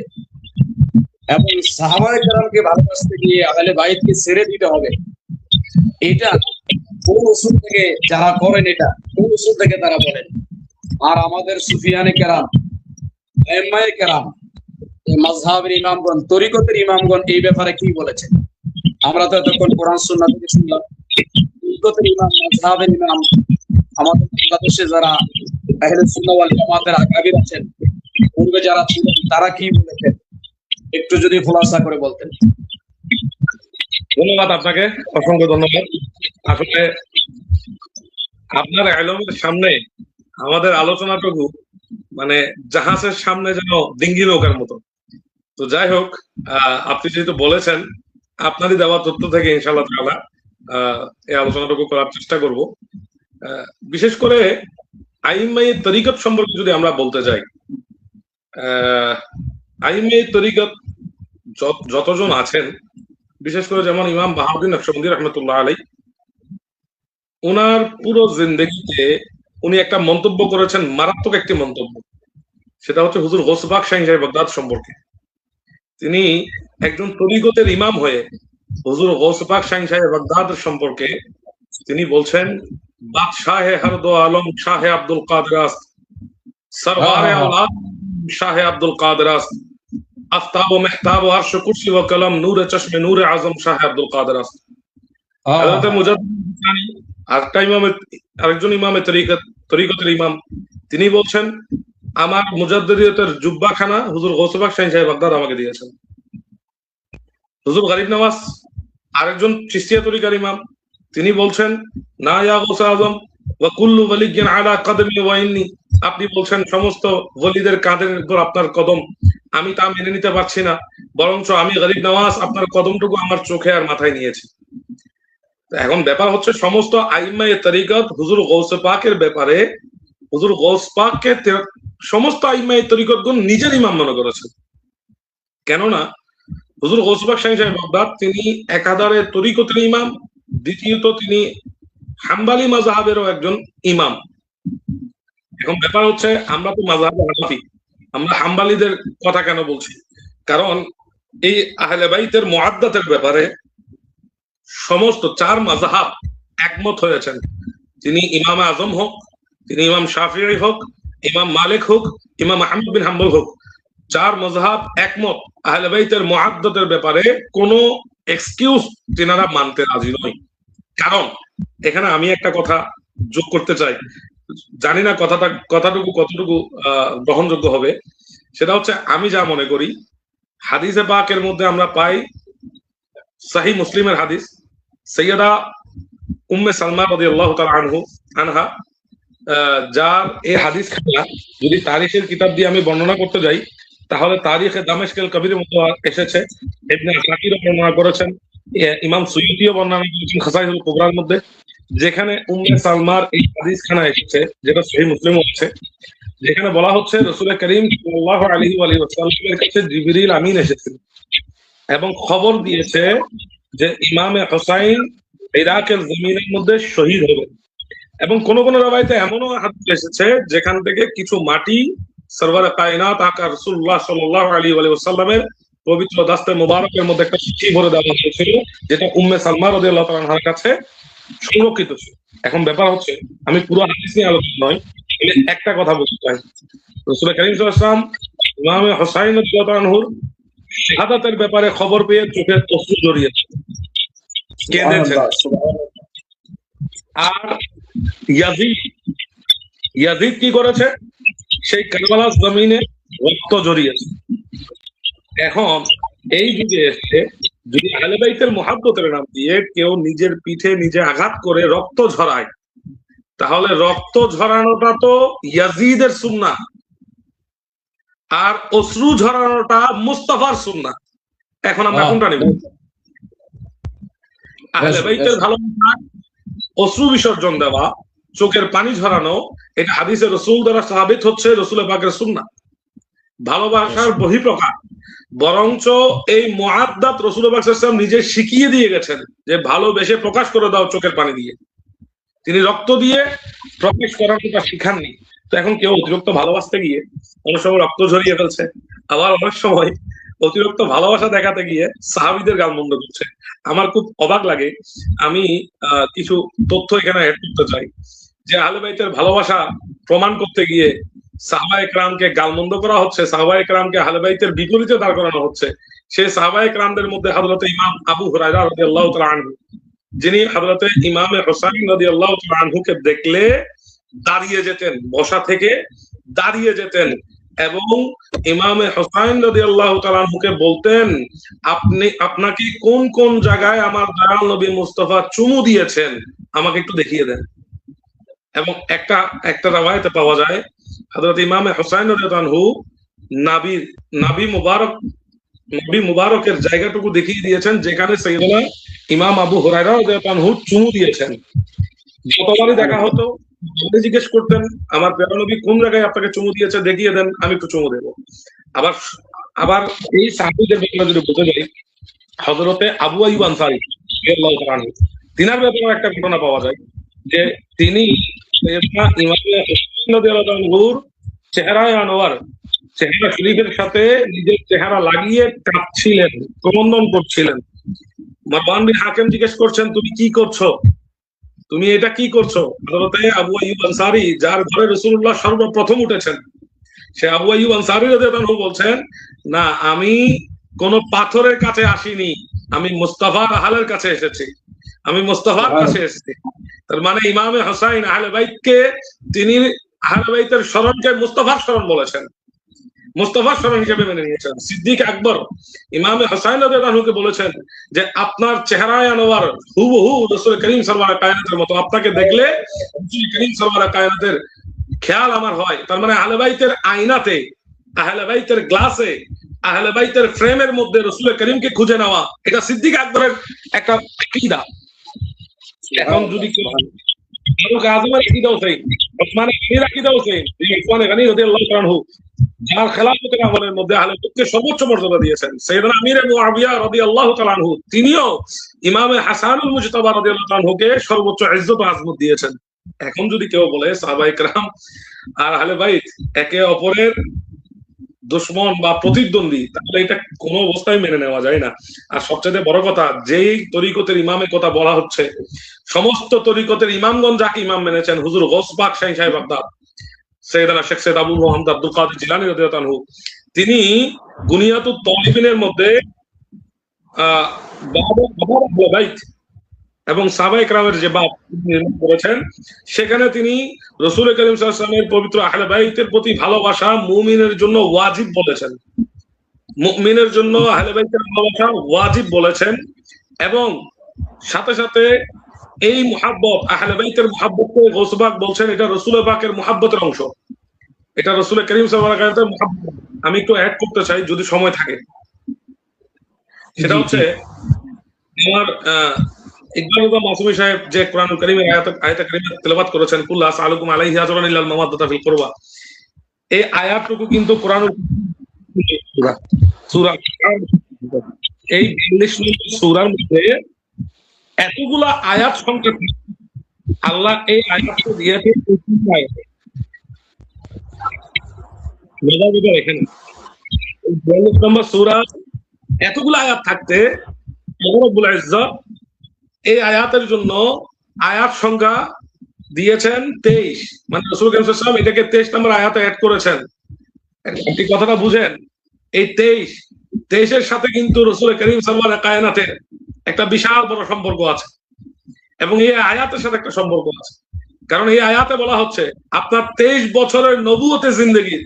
এবং সাহাবায়ে কেরামকে ভালোবাসতে গিয়ে আহলে বাইতকে ছেড়ে দিতে হবে। এটা কোন উসুল থেকে যারা করেন, এটা কোন উসুল থেকে তারা বলেন? আর আমাদের সুফিয়ানে কেরাম, আইম্মায়ে কেরাম, মাযহাবের ইমামগণ, তরিকতের ইমামগণ এই ব্যাপারে কি বলেছেন? আমরা তো এতক্ষণ কোরআন সুন্নাহ থেকে শুনলাম তরিকতের ইমাম, মাযহাবের ইমাম, আমাদের বাংলাদেশে যারা আহলে সুন্নাহ ওয়াল জামাতের আকাবির আছেন, পূর্বে যারা ছিলেন তারা কি বলেছেন একটু যদি খোলাসা করে বলতেন। ধন্যবাদ আপনাকে, অসংখ্য ধন্যবাদ। আসলে আপনার ইলমের সামনে আমাদের আলোচনাটুকু মানে জাহাজের সামনে যেন ডিঙ্গি নৌকার মতো। তো যাই হোক, আপনি যেহেতু বলেছেন, আপনারই দেওয়া তথ্য থেকে ইনশাআল্লাহ তাআলা এই আলোচনাটুকু করার চেষ্টা করব। বিশেষ করে আইম্মায়ে তরিকত সম্পর্কে যদি আমরা বলতে যাই, আইম্মায়ে তরিকত যতজন আছেন, বিশেষ করে যেমন ইমাম বাহাউদ্দিন নকশবন্দি রহমতুল্লাহ আলাইহি, ওনার পুরো জিন্দেগিতে উনি একটা মন্তব্য করেছেন, মারাত্মক একটি মন্তব্য। সেটা হচ্ছে হুজুর গৌস পাক শাহী সাহেব বাগদাদ সম্পর্কে। তিনি একজন তরিকতের ইমাম হয়ে হুজুর গৌস পাক শাহী সাহেব বাগদাদ সম্পর্কে তিনি বলছেন, বাদশাহে হর দো আলম শাহে আব্দুল কাদের আস্ত, সরওয়ারে আওলাদ শাহে আব্দুল কাদের আস্ত, আফতাব ও মেহতাব ও আরশ কুরসি ও কলম নূরে চশমে নূরে আজম শাহে আব্দুল কাদের আস্ত। হযরত মুজাদ্দিদ আরেকজন ইমামে তরিকতের ইমাম, তিনি বলছেন, আমার মুজাদ্দিদিয়তের জুব্বাখানা হুজুর গৌস পাক শাহী সাহেব বাগদাদ আমাকে দিয়েছেন। হুজুর গরিব নওয়াজ আরেকজন চিশতিয়া তরিকার ইমাম, তিনি বলছেন, না ইয়া গৌস আজম ওয়া কুল্লু ওয়ালিয়্যিন আলা কদমি ওয়া ইন্নী, আপনি বলছেন সমস্ত ওলিদের কাঁধের উপর আপনার কদম, আমি তা মেনে নিতে পারছি না, বরঞ্চ আমি গরিব নওয়াজ আপনার কদমটুকু আমার চোখে আর মাথায় নিয়েছি। এখন ব্যাপার হচ্ছে, সমস্ত আইম্মায়ে তরিকত হুজুর গৌস পাকের ব্যাপারে, হুজুর গৌস পাককে সমস্ত আইম্মায়ে তরিকতগণ নিজের ইমাম মনে করেছেন। কেননা হুজুর গৌস পাক শাহী সাহেব বাগদাদ তিনি একাধারে তরিকতের ইমাম, দ্বিতীয়ত তিনি হাম্বালি মাযহাবেরও একজন ইমাম। এখন ব্যাপার হচ্ছে, আমরা তো মাযহাবে হানাফি, আমরা হাম্বালিদের কথা কেন বলছি? কারণ এই আহলে বাইতের মুআদ্দাতের ব্যাপারে সমস্ত চার মাযহাব একমত হয়েছেন। তিনি ইমাম আজম হোক, তিনি ইমাম শাফিঈ হোক, ইমাম মালিক হোক, ইমাম আহমদ বিন হাম্বল হোক, চার মাযহাব একমত আহলে বাইতের মুআদ্দাতের ব্যাপারে কোনো এক্সকিউজ তিনারা মানতে রাজি নয়। কারণ এখানে আমি একটা কথা যোগ করতে চাই, জানি না কথাটুকু কতটুকু গ্রহণযোগ্য হবে। সেটা হচ্ছে, আমি যা মনে করি, হাদিসে পাকের মধ্যে আমরা পাই সহিহ মুসলিমের হাদিস, সৈয়দা উম্মে সালমা রাদিয়াল্লাহু তাআলা আনহা, যার এই হাদিস খানা যদি তারিখের কিতাব দিয়ে আমি বর্ণনা করতে যাই, তাহলে তারিখে দামেশকেল কবিরের মধ্যে এসেছে, ইবনে আসাকিরও বর্ণনা করেছেন, ইমাম সুয়ুতিও বর্ণনা করেছেন খাসাইসুল কুবরার মধ্যে, যেখানে উম্মে সালমার এই হাদিস খানা এসেছে, যেটা সহিহ মুসলিমও আছে, যেখানে বলা হচ্ছে রাসূল করিম সাল্লাল্লাহু আলাইহি ওয়াসাল্লামের কাছে জিবরিল আমিন এসেছেন এবং খবর দিয়েছে যে ইমামে হুসাইন ইরাকের জমিনের মধ্যে শহীদ হবেন। এবং কোন কোন রওয়ায়াতে এমনও হাদিস এসেছে যেখান থেকে কিছু মাটি সরওয়ারে কায়নাত আকা রাসূলুল্লাহ সাল্লাল্লাহু আলাইহি ওয়াসাল্লামের পবিত্র দাস্তে মুবারকের মধ্যে একটা চিঠি ভরে দেওয়া হয়েছিল, যেটা উম্মে সালমা রাদিয়াল্লাহু তাআলা আনহার কাছে সংরক্ষিত ছিল। এখন ব্যাপার হচ্ছে, আমি পুরো হাদিস নিয়ে আলোচনা নয়, একটা কথা বলতে চাই। রাসূল কারীম সাল্লাল্লাহু আলাইহি ওয়াসাল্লাম ইমামে হুসাইন রাদিয়াল্লাহু আনহুর শাহাদাতের ব্যাপারে খবর পেয়ে চোখে অশ্রু জড়িয়েছে, কেঁদেছেন। আর ইয়াজিদ কি করেছে? সেই কারবালার জমিনে রক্ত জড়িয়েছে। এখন এই যুগে এসে যদি আহলে বাইতের মুহাব্বতের নাম দিয়ে কেউ নিজের পিঠে নিজে আঘাত করে রক্ত ঝরায়, তাহলে রক্ত ঝরানোটা তো ইয়াজিদের সুন্নাহ, আর অশ্রু ঝরানোটা মুস্তাফার সুন্নাহ। এখন আমরা কোনটা নেব? আহলে বাইতের ভালোবাসা অশ্রু বিসর্জন দেওয়া, চোখের পানি ঝরানো, এটা হাদিসে রাসূল দ্বারা সাবিত হচ্ছে, রাসূল পাকের সুন্নাহ, ভালোবাসার বহিঃপ্রকাশ। বরঞ্চ এই মুআদ্দাত রাসূল পাক সাল্লাল্লাহু আলাইহি ওয়াসাল্লাম নিজে শিখিয়ে দিয়ে গেছেন যে ভালোবেসে প্রকাশ করে দাও চোখের পানি দিয়ে। তিনি রক্ত দিয়ে প্রকাশ করাটা শিখাননি। তো এখন কেউ অতিরিক্ত ভালোবাসতে গিয়ে অনেক সময় রক্ত ঝরিয়ে ফেলছে, আবার অনেক সময় অতিরিক্ত ভালোবাসা দেখাতে গিয়ে সাহাবীদের গালমন্দ করছে। আমার খুব অবাক লাগে। আমি কিছু তথ্য এখানে অ্যাড করতে চাই যে আহলে বাইতের ভালোবাসা প্রমাণ করতে গিয়ে সাহাবায়ে কেরামকে গালমন্দ করা হচ্ছে, সাহাবায়ে কেরামকে আহলে বাইতের বিপরীতে দাঁড় করানো হচ্ছে। সেই সাহাবায়ে কেরামদের মধ্যে হযরত ইমাম আবু হুরায়রা রাদিয়াল্লাহু তাআলা আনহু, যিনি হযরত ইমামে হুসাইন রাদিয়াল্লাহু তাআলা আনহুকে দেখলে দাঁড়িয়ে যেতেন, বসা থেকে দাঁড়িয়ে যেতেন এবং ইমামে হুসাইন রাদিয়াল্লাহু তাআলা আনহুকে বলতেন, আপনাকে কোন কোন জায়গায় আমার দয়াল নবী মুস্তাফা চুমু দিয়েছেন আমাকে একটু দেখিয়ে দেন। এবং একটা রাওয়ায়াতে পাওয়া যায় হযরত ইমামে হুসাইন রাদিয়াল্লাহু আনহু নবী মুবারকের জায়গাটুকু দেখিয়ে দিয়েছেন যেখানে সাইয়েদনা ইমাম আবু হুরায়রা রাদিয়াল্লাহু আনহু চুমু দিয়েছেন। যতবারই দেখা হতো জিজ্ঞেস করতেন, আমার প্রিয় নবী কোন জায়গায় আপনাকে চুমু দিয়েছে দেখিয়ে দেন, আমি একটু চুমু দেব। আবার এই সাহাবীদের ব্যাপারে যদি বলতে যাই, হযরতে আবু আইয়ুব আনসারী রাদিয়াল্লাহু তাআলা আনহু, তিনার ব্যাপারে একটা ঘটনা পাওয়া যায় যে তিনি সাইয়েদনা ইমাম হুসাইন রাদিয়াল্লাহু আনহুর চেহারায় আনোয়ার, চেহারা শরীফের সাথে নিজের চেহারা লাগিয়ে কাঁদছিলেন, ক্রন্দন করছিলেন। মারওয়ান বিন হাকিম জিজ্ঞেস করছেন, তুমি কি করছো, তুমি এটা কি করছো? হযরতে আবু আইয়ুব আনসারী, যার ঘরে রাসূলুল্লাহ সর্বপ্রথম উঠেছেন, সে আবু আইয়ুব আনসারী রাদিয়াল্লাহু আনহু বলছেন, না আমি কোন পাথরের কাছে আসিনি, আমি মুস্তাফার আহলের কাছে এসেছি, আমি মুস্তাফার কাছে এসেছি। তার মানে ইমামে হুসাইন আহলে বাইতকে, তিনি আহলে বাইতের স্মরণকে মুস্তাফার স্মরণ বলেছেন, মুস্তাফার স্মরণ হিসেবে মেনে নিয়েছেন। সিদ্দিক আকবর ইমামে হুসাইন রাদিয়াল্লাহু আনহুকে বলেছেন যে আপনার চেহারায় আনোয়ার হুবহু রাসূল করিম সাল্লাল্লাহু আলাইহি কায়নাতের মতো, আপনাকে দেখলে রাসূল করিম সাল্লাল্লাহু আলাইহি কায়নাতের খেয়াল আমার হয়। তার মানে আহলে বাইতের আয়নাতে, আহলে বাইতের গ্লাসে, আহলে বাইতের ফ্রেমের মধ্যে রাসূল করিমকে খুঁজে নেওয়া, এটা সিদ্দিক আকবরের একটা আকীদা। এখন যদি ফারুক আযমের আকীদাও সেই, ওসমান গনির আকীদাও সেই, ওসমান গনি রাদিয়াল্লাহু তাআলা আনহু যার খেলাফতের আমলের মধ্যে আহলে বাইতকে সর্বোচ্চ মর্যাদা দিয়েছেন, সাইয়েদনা আমির মুআবিয়া রাদিয়াল্লাহু তাআলা আনহু, তিনিও ইমামে হাসানুল মুজতাবা রাদিয়াল্লাহু তাআলা আনহুকে সর্বোচ্চ ইজ্জত ও আজমত দিয়েছেন। এখন যদি কেউ বলে সাহাবায়ে কেরাম আর আহলে বাইত একে অপরের দুশমন বা প্রতিদ্বন্দ্বী, তাহলে এটা কোনো অবস্থায় মেনে নেওয়া যায় না। আর সবচেয়ে বড় কথা, যেই তরিকতের ইমামের কথা বলা হচ্ছে, সমস্ত তরিকতের ইমামগণ যাকে ইমাম মেনেছেন, হুজুর গৌস পাক শাহী সাহেব বাগদাদ, সৈয়দনা শেখ সৈয়দ আবু মুহাম্মদ আব্দুল কাদের জিলানী রাদিয়াল্লাহু আনহু, তিনি গুনিয়াতুত তালিবিনের মধ্যে আহলে বাইত এবং সাহাবায়ে কেরামের যে বাব নির্মাণ করেছেন, সেখানে তিনি রাসূল করিম সাল্লাল্লাহু আলাইহি ওয়াসাল্লামের পবিত্র আহলে বাইতের প্রতি ভালোবাসা মুমিনের জন্য ওয়াজিব বলেছেন, মুমিনের জন্য আহলে বাইতের ভালোবাসা ওয়াজিব বলেছেন। এবং সাথে সাথে এই মুহাব্বত, আহলে বাইতের মুহাব্বতকে গৌস পাক বলছেন এটা রাসূল পাকের মুহাব্বতের অংশ, এটা রাসূল করিম সাল্লাল্লাহু আলাইহি ওয়াসাল্লামের মুহাব্বত। আমি একটু অ্যাড করতে চাই যদি সময় থাকে, সেটা হচ্ছে আমার ইকবাল মাসুমি সাহেব যে কোরআনুল কারীমের আয়াত কারীমা তেলাওয়াত করেছেন, কুল আসআলুকুম আলাইহি আজরান ইল্লাল মাওয়াদ্দাতা ফিল কুরবা, এই আয়াতটুকু কিন্তু কোরআনুল সূরা এই 42 নম্বর সূরার মধ্যে এতগুলা আয়াত সংখ্যা, আল্লাহ এই আয়াতকে দিয়েছে 25 আয়াত। এখানে 42 নম্বর সূরা এতগুলো আয়াত থাকতে আল্লাহ রাব্বুল ইজ্জত এই আয়াতের জন্য আয়াত সংখ্যা দিয়েছেন 23, মানে রাসূল করিম সাল্লাল্লাহু আলাইহি ওয়াসাল্লাম এটাকে 23 নম্বর আয়াতে অ্যাড করেছেন। আপনি কথাটা বুঝেন, এই 23 এর সাথে কিন্তু রাসূল করিম সাল্লাল্লাহু আলাইহি কায়নাতের একটা বিশাল বড় সম্পর্ক আছে এবং এই আয়াতের সাথে একটা সম্পর্ক আছে। কারণ এই আয়াতে বলা হচ্ছে আপনার 23 বছরের নবুয়তের জিন্দেগি,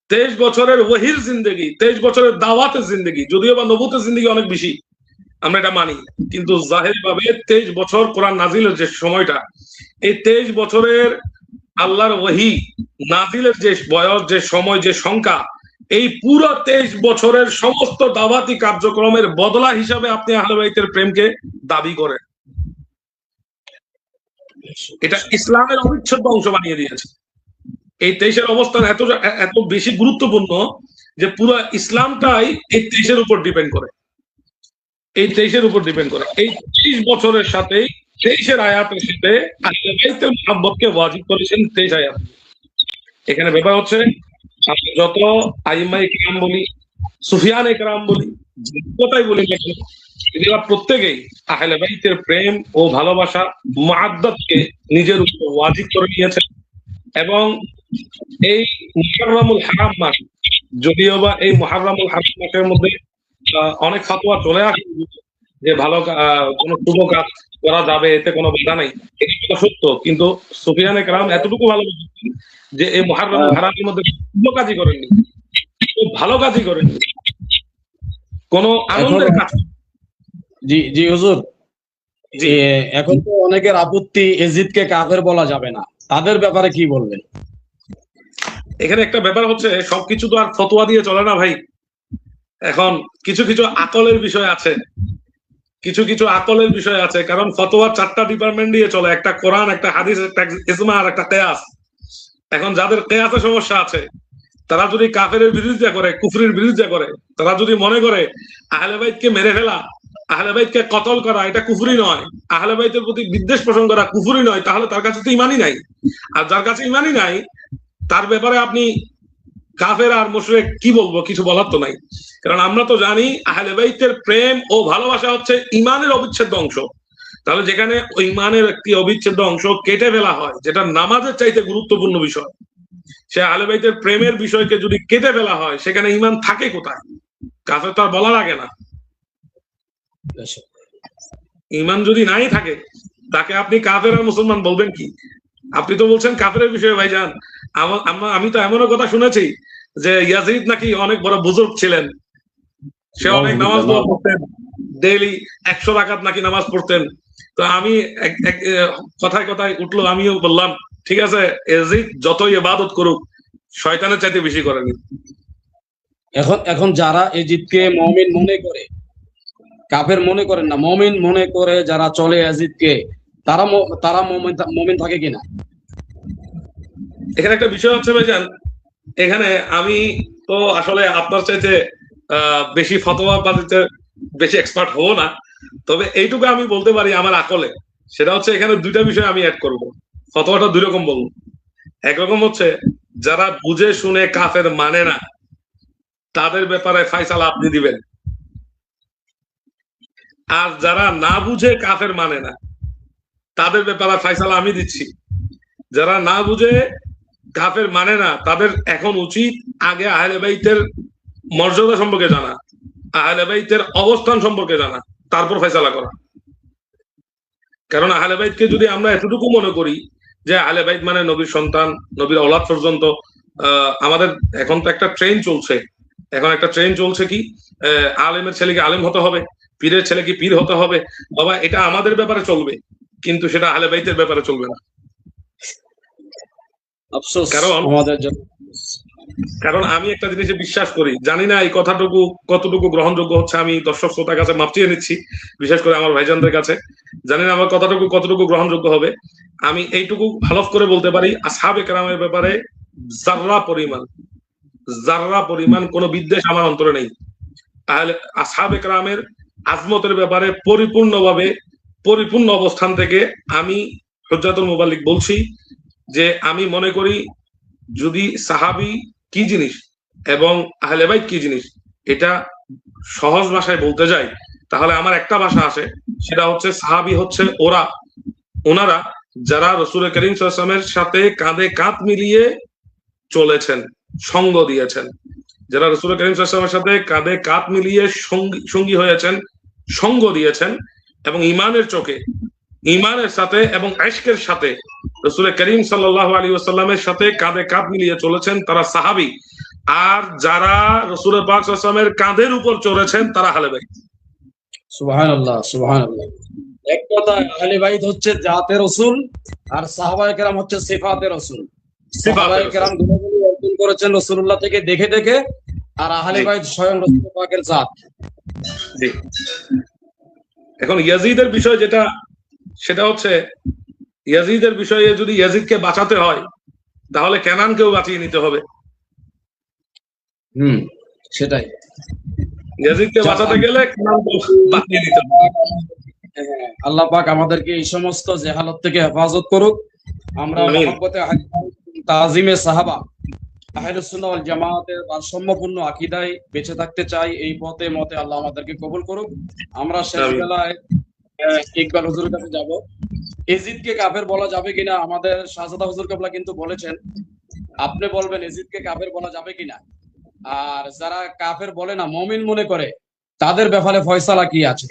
23 বছরের ওয়াহির জিন্দেগি, 23 বছরের দাওয়াতের জিন্দেগি, যদিও বা নবুয়তের জিন্দেগি অনেক বেশি, আমরা এটা মানি, কিন্তু জাহির ভাবে 23 বছর কোরআন নাজিলের যে সময়টা, এই 23 বছরের আল্লাহর ওয়াহি নাজিলের যে বয়স, যে সময়, যে সংখ্যা, এই পুরো 23 বছরের সমস্ত দাওয়াতি কার্যক্রমের বদলা হিসাবে আপনি আহলে বাইতের প্রেমকে দাবি করেন। এটা ইসলামের অবিচ্ছেদ্য অংশ বানিয়ে দিয়েছে। এই 23 অবস্থান এত বেশি গুরুত্বপূর্ণ যে পুরো ইসলামটাই এই 23 উপর ডিপেন্ড করে, এই 23 উপর ডিপেন্ড করে। এই 30 বছরের সাথে 23 আয়াতের সাথে আহলে বাইতের মুহাব্বতকে ওয়াজিব করেছেন 23 আয়াত। এখানে ব্যাপার হচ্ছে যত আইম্মায়ে কিরাম বলি, সুফিয়ানে কিরাম বলি, কোথায় বলি না, এরা প্রত্যেকেই আহলে বাইতের প্রেম ও ভালোবাসা মুআদ্দাতকে নিজের উপর ওয়াজিব করে নিয়েছেন। এবং এই মুহররমুল হারাম মাস, যদিও বা এই মুহররমুল হারাম মাসের মধ্যে অনেক ফাতোয়া চলে আসে যে ভালো কোনো শুভ কাজ করা যাবে, এতে কোনো বাধা নাই, এটা তো সত্য। কিন্তু সুফিয়ান একরাম এতটুকু ভালো বুঝতেন যে এই মুহাররম হারামের মধ্যে শুভ কাজই করেননি, খুব ভালো কাজই করেননি, কোনো আনন্দের কাজ। জি জি হুজুর, জি, এখন তো অনেকের আপত্তি এজিদকে কাফের বলা যাবে না, তাদের ব্যাপারে কি বলবেন? এখানে একটা ব্যাপার হচ্ছে সবকিছু তো আর ফতোয়া দিয়ে চলে না ভাই। এখন কিছু কিছু আকলের বিষয় আছে, কিছু কিছু আকলের বিষয় আছে, কারণ ফতোয়া 4টা ডিপার্টমেন্ট দিয়ে চলে, একটা কোরআন, একটা হাদিস, একটা ইজমা আর একটা কিয়াস। এখন যাদের কিয়াসে সমস্যা আছে তারা যদি কাফেরের বিরোধিতা করে, কুফরির বিরোধিতা করে, তারা যদি মনে করে আহলে বাইতকে মেরে ফেলা, আহলে বাইতকে কতল করা এটা কুফরি নয়, আহলে বাইতের প্রতি বিদ্বেষ পোষণ করা কুফরি নয়, তাহলে তার কাছে তো ইমানই নাই। আর যার কাছে ইমানই নাই তার ব্যাপারে আপনি কাফের আর মুশরিক কি বলবো, কিছু বলার তো নাই। কারণ আমরা তো জানি আহলে বাইতের প্রেম ও ভালোবাসা হচ্ছে ইমানের অবিচ্ছেদ্য অংশ। তাহলে যেখানে ওই ইমানের একটি অবিচ্ছেদ্য অংশ কেটে ফেলা হয়, যেটা নামাজের চাইতে গুরুত্বপূর্ণ বিষয়, সে আহলে বাইতের প্রেমের বিষয়কে যদি কেটে ফেলা হয়, সেখানে ইমান থাকে কোথায়? কাফের তো আর বলা লাগে না। ইমান যদি নাই থাকে তাকে আপনি কাফের আর মুসলমান বলবেন কি? আপনি তো বলছেন কাফের বিষয়ে ভাইজান, আমি তো এমনও কথা শুনেছি যে ইয়াজিদ নাকি অনেক বড় বুজুর্গ ছিলেন, সে অনেক নামাজ দোয়া পড়তেন, ডেইলি 100 রাকাত নাকি নামাজ পড়তেন। তো আমি কথায় কথায় উঠলো, আমিও বললাম ঠিক আছে, ইয়াজিদ যতই ইবাদত করুক শয়তানের চাইতে বেশি করেনি। এখন যারা এজিদকে মুমিন মনে করে, কাফের মনে করেন না, মুমিন মনে করে যারা চলে এজিদকে, তারা মুমিন থাকে কিনা? এখানে একটা বিষয় হচ্ছে ভাইজান, এখানে আমি তো আসলে আপনার চাইতে বেশি ফতোয়া বাদিতে বেশি এক্সপার্ট হবো না, তবে এইটুকু আমি বলতে পারি আমার আকলে, সেটা হচ্ছে এখানে দুইটা বিষয় আমি অ্যাড করব। ফতোয়াটা দুই রকম বলবো। একরকম হচ্ছে যারা বুঝে শুনে কাফের মানে না, তাদের ব্যাপারে ফায়সালা আপনি দিবেন। আর যারা না বুঝে কাফের মানে না, তাদের ব্যাপারে ফায়সালা আমি দিচ্ছি। যারা না বুঝে কাফের মানে না, তাদের এখন উচিত আগে আহলে বাইতের মর্যাদা সম্পর্কে জানা, আহলে বাইতের অবস্থান সম্পর্কে জানা, তারপর ফয়সালা করা। কারণ আহলে বাইতকে যদি আমরা এতটুকু মনে করি যে আহলে বাইত মানে নবীর সন্তান, নবীর ওলাদ পর্যন্ত, আমাদের এখন তো একটা ট্রেন চলছে, এখন একটা ট্রেন চলছে কি আলেমের ছেলেকে আলেম হতে হবে, পীরের ছেলেকে পীর হতে হবে। বাবা, এটা আমাদের ব্যাপারে চলবে, কিন্তু সেটা আহলে বাইতের ব্যাপারে চলবে না। আফসোস কারণ আমাদের জন্য। কারণ আমি একটা জিনিসে বিশ্বাস করি, জানি না এই কথাটুকু কতটুকু গ্রহণযোগ্য হচ্ছে, আমি দর্শক শ্রোতার কাছে মাপ চেয়ে নিচ্ছি, বিশেষ করে আমার ভাইজানদের কাছে। জানি না আমার কথাটুকু কতটুকু গ্রহণযোগ্য হবে। আমি এইটুকু ভালো করে বলতে পারি, আসহাবে কেরামের ব্যাপারে জাররা পরিমাণ কোনো বিদ্বেষ আমার অন্তরে নেই। তাহলে আসহাবে কেরামের আজমতের ব্যাপারে পরিপূর্ণ অবস্থান থেকে আমি হুজ্জাতুল মুবাল্লিগ বলছি যে আমি মনে করি যদি সাহাবি কি জিনিস এবং আহলে বাইত কি জিনিস এটা সহজ ভাষায় বলতে যাই, তাহলে আমার একটা ভাষা আসে, সেটা হচ্ছে সাহাবি হচ্ছে ওনারা যারা রাসূল করিম সাল্লাল্লাহু আলাইহি ওয়াসাল্লামের সাথে কাঁধে কাঁধ মিলিয়ে চলেছেন, সঙ্গ দিয়েছেন, যারা রাসূল করিম সাল্লাল্লাহু আলাইহি ওয়াসাল্লামের সাথে কাঁধে কাঁধ মিলিয়ে সঙ্গী হয়েছেন, সঙ্গ দিয়েছেন, এবং ইমানের চোখে, ইমানের সাথে এবং ইশকের সাথে রাসূল করিম সাল্লাল্লাহু আলাইহি ওয়াসাল্লামের সাথে কাঁধে কাঁধ মিলিয়ে চলেছেন, তারা সাহাবী। আর যারা রাসূল পাক সাল্লাল্লাহু আলাইহি ওয়াসাল্লামের কাঁধের উপর চড়েছেন তারা আহলে বাইত। সুবহানাল্লাহ, সুবহানাল্লাহ। এক কথায় আহলে বাইত হচ্ছে জাতে রাসূল, আর সাহাবায়ে কেরাম হচ্ছে সিফাতে রাসূল। সাহাবায়ে কেরাম গুণাবলী অর্জন করেছেন রাসূলুল্লাহ থেকে দেখে দেখে, আর আহলে বাইত স্বয়ং রাসূল পাকের জাত। জি। এখন ইয়াজিদের বিষয় যেটা, সেটা হচ্ছে ইয়াজিদের বিষয়ে যদি ইয়াজিদকে বাঁচাতে হয় তাহলে কেনানকেও বাঁচিয়ে নিতে হবে। সেটাই, ইয়াজিদকে বাঁচাতে গেলে কেনানকেও বাঁচিয়ে নিতে হবে। আল্লাহ পাক আমাদেরকে এই সমস্ত জেহালত থেকে হেফাজত করুক। আমরা মহব্বতে তাজিমে সাহাবা, আহলুস সুন্নাহ ওয়াল জামাতের ভারসাম্যপূর্ণ আকীদায় বেঁচে থাকতে চাই। এই পথে মতে আল্লাহ আমাদেরকে কবুল করুক। আমরা শেষ বেলায় ইকবাল হুজুরের কাছে যাব। এজিদকে কাফের বলা যাবে কিনা, আমাদের শাহজাদা হুজুর কেবলা কিন্তু বলেছেন, আপনি বলবেন এজিদকে কাফের বলা যাবে কিনা। আর যারা কাফের বলে না, মুমিন মনে করে, তাদের ব্যাপারে ফয়সালা কি আছে?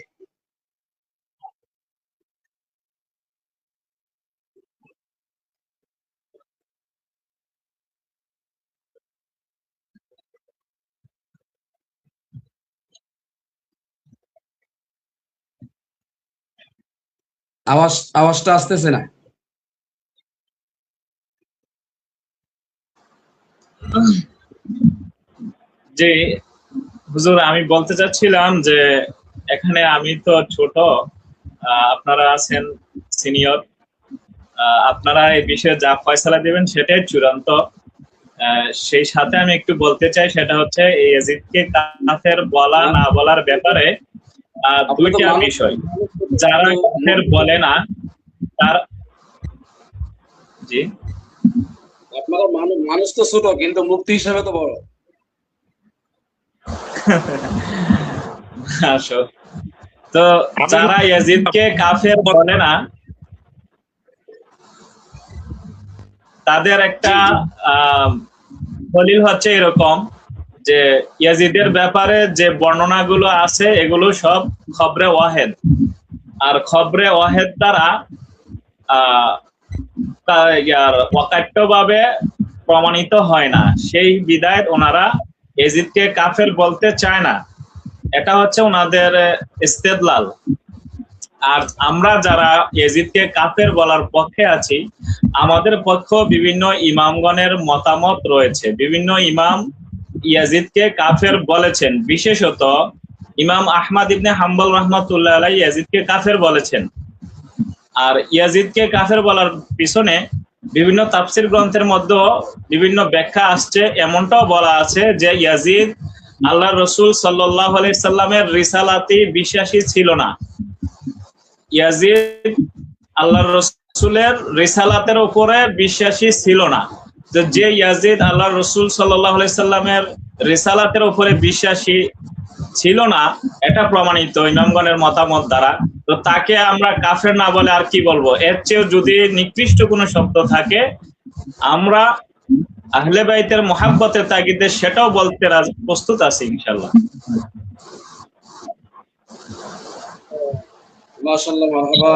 আওয়াজটা আসতেছে না। যে হুজুর, আমি বলতে চাচ্ছিলাম যে এখানে আমি তো ছোট, আপনারা আছেন সিনিয়র, আপনারা এই বিষয়ে যা ফয়সালা দিবেন সেটাই চূড়ান্ত। সেই সাথে আমি একটু বলতে চাই, সেটা হচ্ছে ইয়াজিদকে কাফের বলা না বলার ব্যাপারে দুইটা বিষয়। যারা কাফের বলে না তার, জি আপনারা মানুষ তো ছোট, কিন্তু মুক্তি হিসাবে তো বড়। তো যারা ইয়াজিদকে কাফের বলে না তাদের একটা দলিল হচ্ছে এরকম যে ইয়াজিদের ব্যাপারে যে বর্ণনাগুলো আছে এগুলো সব খবরে ওয়াহেদ, আর খবরে ওয়াহেদ দ্বারা অকাট্যভাবে প্রমাণিত হয় না, সেই বিধায় ওনারা ইয়াজিদকে কাফের বলতে চায় না। এটা হচ্ছে ওনাদের ইস্তেদলাল। আর আমরা যারা ইয়াজিদকে কাফের বলার পক্ষে আছি, আমাদের পক্ষ বিভিন্ন ইমামগণের মতামত রয়েছে। বিভিন্ন ইমাম ইয়াজিদকে কাফের বলেছেন, বিশেষত ইমাম আহমদ ইবনে হাম্বল রাহমাতুল্লাহ আলাইহি ইয়াজিদকে কাফের বলেছেন। আর ইয়াজিদকে কাফের বলার পিছনে বিভিন্ন তাফসীর গ্রন্থের মধ্যে বিভিন্ন ব্যাখ্যা আসছে। এমনটাও বলা আছে যে ইয়াজিদ আল্লাহর রাসূল সাল্লাল্লাহু আলাইহি সাল্লামের রিসালাতে বিশ্বাসী ছিল না। ইয়াজিদ আল্লাহর রাসূলের রিসালাতের উপরে বিশ্বাসী ছিল না। যে ইয়াজিদ আল্লাহর রাসূল সাল্লাল্লাহু আলাইহি সাল্লামের রিসালাতের উপরে বিশ্বাসী ছিল না, এটা প্রমাণিত ইমামগণের মতামত দ্বারা। তো তাকে আমরা কাফের না বলে আর কি বলবো? এর চেয়ে যদি নিকৃষ্ট কোনো শব্দ থাকে, আমরা আহলে বাইতের মুহাব্বতের তাগিদে সেটাও বলতে প্রস্তুত আছি ইনশাআল্লাহ। মাশাআল্লাহ, মারহাবা।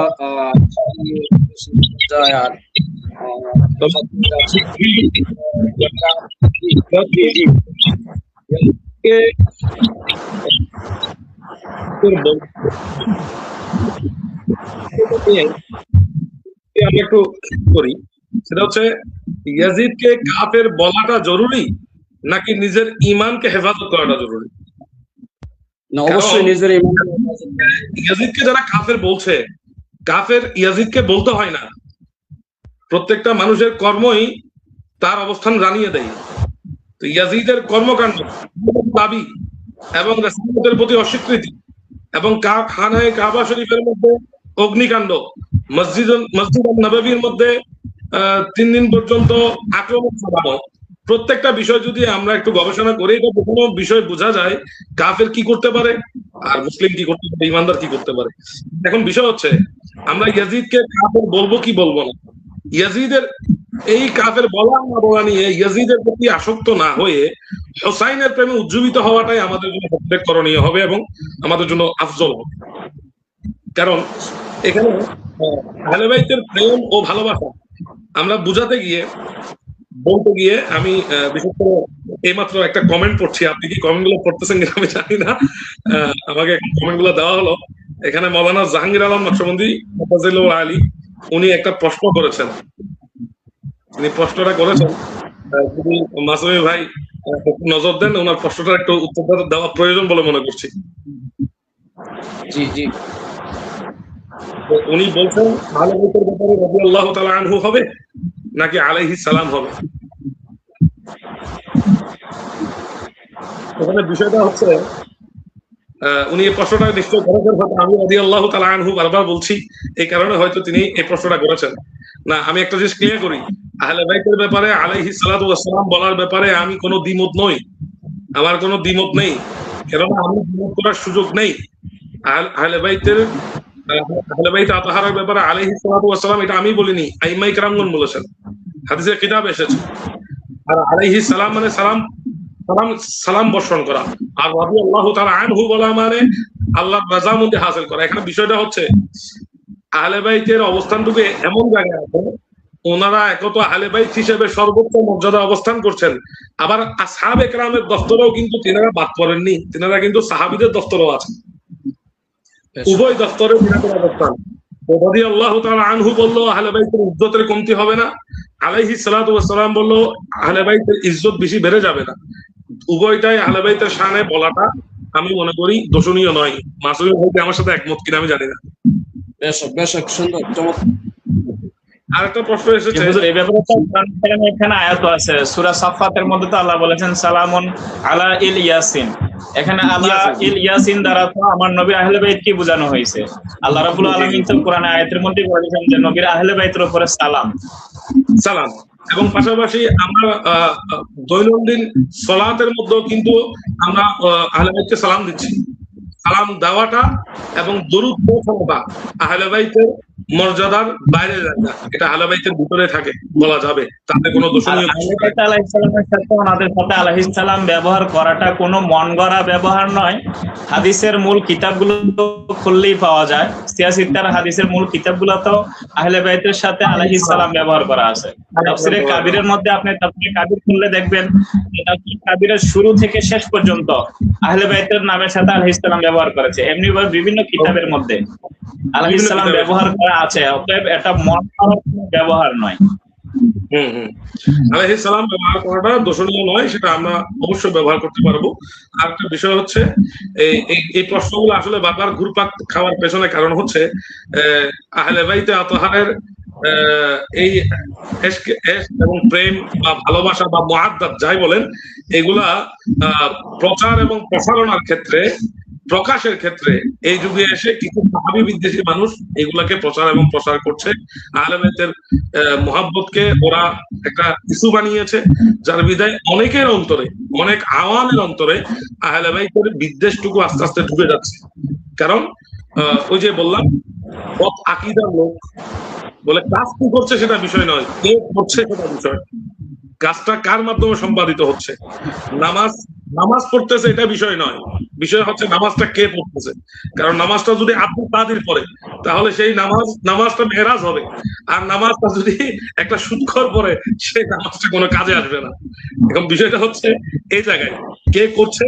আমি একটু করি, সেটা হচ্ছে ইয়াজিদকে কাফের বলাটা জরুরি নাকি নিজের ঈমানকে হেফাজত করাটা জরুরি? না, অবশ্যই নিজের ঈমান। ইয়াজিদকে যারা কাফের বলছে, কাফের ইয়াজিদকে বলতে হয় না। প্রত্যেকটা মানুষের কর্মই তার অবস্থান জানিয়ে দেয়। তো ইয়াজিদের কর্মকাণ্ড, দাবি এবং রাসূলের প্রতি অস্বীকৃতি এবং খানায়ে কাবা শরীফের মধ্যে অগ্নিকাণ্ড, মসজিদ নববীর মধ্যে 3 দিন পর্যন্ত আক্রমণ চালানো, প্রত্যেকটা বিষয় যদি আমরা একটু গবেষণা করি, এটা কোনো বিষয় বোঝা যায় কাফের কি করতে পারে আর মুসলিম কি করতে পারে, ইমানদার কি করতে পারে। এখন বিষয় হচ্ছে আমরা ইয়াজিদকে কাফের বলবো কি বলবো না। ইয়াজিদের এই কাফের বলা না বলা নিয়ে ইয়াজিদের প্রতি আসক্ত না হয়ে হোসাইনের প্রেমে উজ্জীবিত হওয়াটাই আমাদের জন্য সবচেয়ে করণীয় হবে এবং আমাদের জন্য আফজল হবে। কারণ এখানে আহলে বাইতের প্রেম ও ভালোবাসা আমরা বুঝাতে গিয়ে বলতে গিয়ে আমি বিশেষ করে এইমাত্র একটা কমেন্ট পড়ছি, আপনি কি কমেন্ট গুলো পড়তেছেন কিনা আমি জানি না, আমাকে কমেন্ট গুলো দেওয়া হলো। এখানে মৌলানা জাহাঙ্গীর আলম নকশবন্দি আলী উনি একটা প্রশ্ন করেছেন। তিনি প্রশ্নটা করেছেন, যদি মাসুমি ভাই নজর দেন, ওনার প্রশ্নটা একটু উত্তর দেওয়া প্রয়োজন বলে মনে করছি। জি জি, উনি বলছেন আহলে বাইতের ব্যাপারে রাদিয়াল্লাহু তাআলা আনহু হবে নাকি আলাইহিস সালাম হবে? এখানে বিষয়টা হচ্ছে উনি এই প্রশ্নটা নিশ্চয় করেছেন, হয়তো আমি রাদিয়াল্লাহু তাআলা আনহু বারবার বলছি এই কারণে হয়তো তিনি এই প্রশ্নটা করেছেন। না, আমি একটা জিনিস ক্লিয়ার করি, আহলে বাইতের ব্যাপারে আলাইহিস সালাতু ওয়াস সালাম বলার ব্যাপারে আমি কোনো দ্বিমত নই, আমার কোনো দ্বিমত নেই, কেননা আমি দ্বিমত করার সুযোগ নেই। আহলে বাইত আতাহারের ব্যাপারে আলাইহিস সালাতু ওয়াস সালাম এটা আমি বলিনি, আইম্মায়ে কেরামগণ বলেছেন, হাদিসে কিতাব এসেছে। আর আলাইহিস সালাম মানে সালাম সালাম বর্ষণ করা। আর রাদিয়াল্লাহু তাআলা আনহু বলা মানে আল্লাহর রাজামন্দি হাসিল করা। এখানে বিষয়টা হচ্ছে আহলে বাইতের অবস্থানটুকু এমন জায়গায় আছে, ওনারা একত আহলে বাইত হিসেবে সর্বোচ্চ মর্যাদা অবস্থান করছেন, আবার আসহাবে কেরামের দফতরেও কিন্তু তিনারা বাদ পড়েননি, তিনারা কিন্তু সাহাবীদের দফতরেও আছেন, উভয় দফতরে তিনাদের অবস্থান। রাদিয়াল্লাহু তাআলা আনহু বলল আহলে বাইতের ইজ্জতের কমতি হবে না, আলাইহিস সালাতু ওয়াস সালাম বলল আহলে বাইতের ইজ্জত বেশি বেড়ে যাবে না। উভয়টাই আহলে বাইতের শানে বলাটা আমি মনে করি দোষণীয় নয়। মাসুদ ভাই আমার সাথে একমত কিনা আমি জানি না। বেশ সুন্দর, চমৎকার। আরেকটা প্রশ্ন এসেছে, এই ব্যাপারে তো এখানে আয়াত আছে সূরা সাফফাতের মধ্যে, তো আল্লাহ বলেছেন সালামুন আলা ইল ইয়াসিন। এখানে আলা ইল ইয়াসিন দ্বারা তো আমার নবী আহলে বাইত কি বোঝানো হয়েছে? আল্লাহ রাব্বুল আলামিন তো কোরআনে আয়াতের মধ্যে বলেছেন যে নবীর আহলে বাইতের উপরে সালাম। এবং পাশাপাশি আমরা দৈনন্দিন সালাতের মধ্যেও কিন্তু আমরা আহলে বাইতকে সালাম দিচ্ছি। সালাম দেওয়াটা এবং দরুদ পৌঁছানোটা আহলে বাইতের মর্যাদার বাইরে যায় না, এটা আহলে বাইতের ভিতরে থাকে বলা যাবে, তাতে কোনো দোষণীয় আহলে বাইত আলাইহিস সালামের সাথে ওনাদের সাথে আলাইহিস সালাম ব্যবহার করাটা কোনো মন গড়া ব্যবহার নয়। হাদিসের মূল কিতাবগুলো খুললেই পাওয়া যায়, সিয়াসিত্তার হাদিসের মূল কিতাবগুলো তো আহলে বাইতের সাথে আলাইহিস সালাম ব্যবহার করা আছে। তাফসীরে কাবীরের মধ্যে আপনি তাফসীরে কাবীর খুললে দেখবেন তাফসীরে কাবীরের শুরু থেকে শেষ পর্যন্ত আহলে বাইতের নামের সাথে আলাইহিস সালাম ব্যবহার করেছে। এমনি ভাবে বিভিন্ন কিতাবের মধ্যে আলাইহিস সালাম ব্যবহার করা আছে, অতএব এটা মন গড়া ব্যবহার নয়। আলাইহিস সালাম ব্যবহার করাটা দোষণীয় নয়, সেটা আমরা অবশ্যই ব্যবহার করতে পারবো। আর একটা বিষয় হচ্ছে এই প্রশ্নগুলো আসলে বারবার ঘুরপাক খাওয়ার পেছনে কারণ হচ্ছে আহলে বাইতে আতহারের এই এবং প্রেম বা ভালোবাসা বা মুআদ্দাত যাই বলেন, এগুলা প্রচার এবং প্রসারণার ক্ষেত্রে, প্রকাশের ক্ষেত্রে এই যুগে এসে কিছু সাহাবী বিদ্বেষী মানুষ এগুলাকে প্রচার এবং প্রসার করছে। আহলে বাইতের মুহাব্বতকে ওরা একটা ইস্যু বানিয়েছে, যার বিধায় অনেকের অন্তরে, অনেক আওয়ামের অন্তরে আহলে বাইতের বিদ্বেষটুকু আস্তে আস্তে ঢুকে যাচ্ছে। কারণ ওই যে বললাম আকীদার লোক বলে কাজ কি করছে সেটা বিষয় নয়, কে করছে সেটা বিষয়। কাজটা কার মাধ্যমে সম্পাদিত হচ্ছে, নামাজ পড়তেছে এটা বিষয় নয়, বিষয় হচ্ছে নামাজটা কে পড়তেছে। কারণ নামাজটা যদি আব্দুল কাদির পড়ে তাহলে সেই নামাজটা মেরাজ হবে, আর নামাজটা যদি একটা সুদখোর পড়ে সেই নামাজটা কোনো কাজে আসবে না। এখন বিষয়টা হচ্ছে এই জায়গায় কে করছে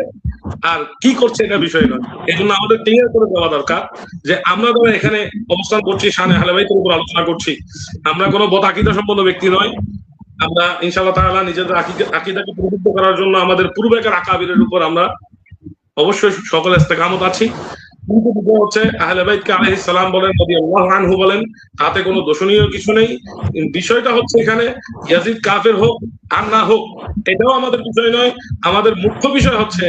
আর কি করছে এটা বিষয় নয়। এই জন্য আমাদের ক্লিয়ার করে দেওয়া দরকার যে আমরা যারা এখানে অবস্থান করছি, শানে আহলে বাইতের উপর আলোচনা করছি, আমরা কোনো বদআকিদা সম্পন্ন ব্যক্তি নয়। আমরা ইনশাআল্লাহ তাআলা নিজেদের আকীদাকে প্রবুদ্ধ করার জন্য আমাদের পূর্বেকার আকাবিরের উপর আমরা অবশ্যই সকল ইস্তেকামত আছি। কিন্তু বিষয় হচ্ছে আহলে বাইতকে আলাইহিস সালাম বলেন, রাদিয়াল্লাহু আনহু বলেন, তাতে কোনো দোষণীয় কিছু নেই। বিষয়টা হচ্ছে এখানে ইয়াজিদ কাফের হোক আর না হোক এটাও আমাদের বিষয় নয়। আমাদের মুখ্য বিষয় হচ্ছে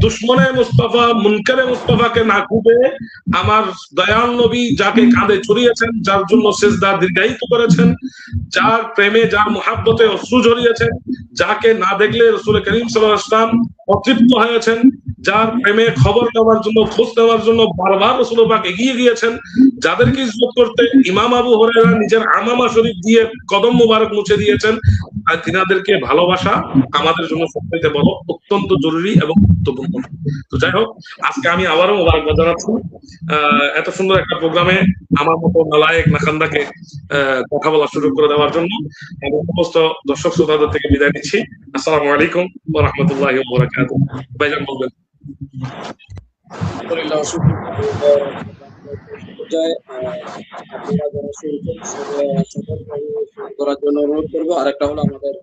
দুশ্মনে মুস্তাফা, মুনকারে মুস্তাফাকে না কুপে আমার দয়াল নবী যাকে কাঁধে চড়িয়েছেন, যার জন্য সিজদা দীর্ঘায়িত করেছেন, যার প্রেমে, যার মুহাব্বতে অশ্রু ঝরিয়েছেন, যাকে না দেখলে রাসূল করিম সাল্লাল্লাহু আলাইহি ওয়াসাল্লাম অতৃপ্ত হয়েছেন, যার প্রেমে খবর নেওয়ার জন্য, খোঁজ নেওয়ার জন্য বারবার রাসূল পাক এগিয়ে গিয়েছেন, যাদেরকে ইজ্জত করতে ইমাম আবু হুরায়রা নিজের আমামা শরীফ দিয়ে কদম মোবারক মুছে দিয়েছেন, আর তিনাদেরকে ভালোবাসা আমাদের জন্য সবথেকে বড়, অত্যন্ত জরুরি এবং গুরুত্বপূর্ণ। তো যাই হোক, আজকে আমি আবারও মোবারকবাদ জানাচ্ছি এত সুন্দর একটা প্রোগ্রামে আমার মতো নালায়েক নাখান্দাকে কথা বলার সুযোগ করে দেওয়ার জন্য। আমি সমস্ত দর্শক শ্রোতাদের থেকে বিদায় নিচ্ছি। আসসালামু আলাইকুম ওয়া রাহমাতুল্লাহি ওয়া বারাকাতুহু। ভাইজান বলবেন। করার জন্য অনুরোধ করবো। আরেকটা হলো আমাদের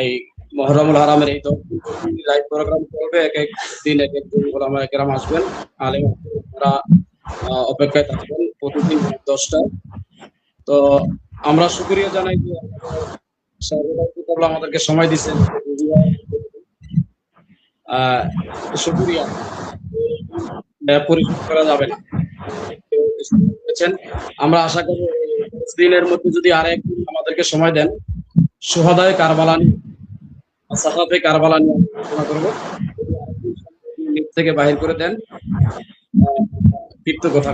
এই মুহররমুল হারামের এই লাইভ প্রোগ্রাম চলবে, এক এক দিন এক এক জন ওলামায়ে কেরাম আসবেন, আলেম তারা অপেক্ষায় থাকবেন প্রতিদিন 10টায়। তো আমরা শুকরিয়া জানাই যে আমাদেরকে সময় দিচ্ছেন, শুকরিয়া পরিশোধ করা যাবে না। আমরা আশা করি দিনের মধ্যে যদি আরেকদিন আমাদেরকে সময় দেন, শুহাদায়ে কারবালা নিয়ে, সাহাবে কারবালা নিয়ে আলোচনা করবো, থেকে বাহির করে দেন তৃপ্ত কথা।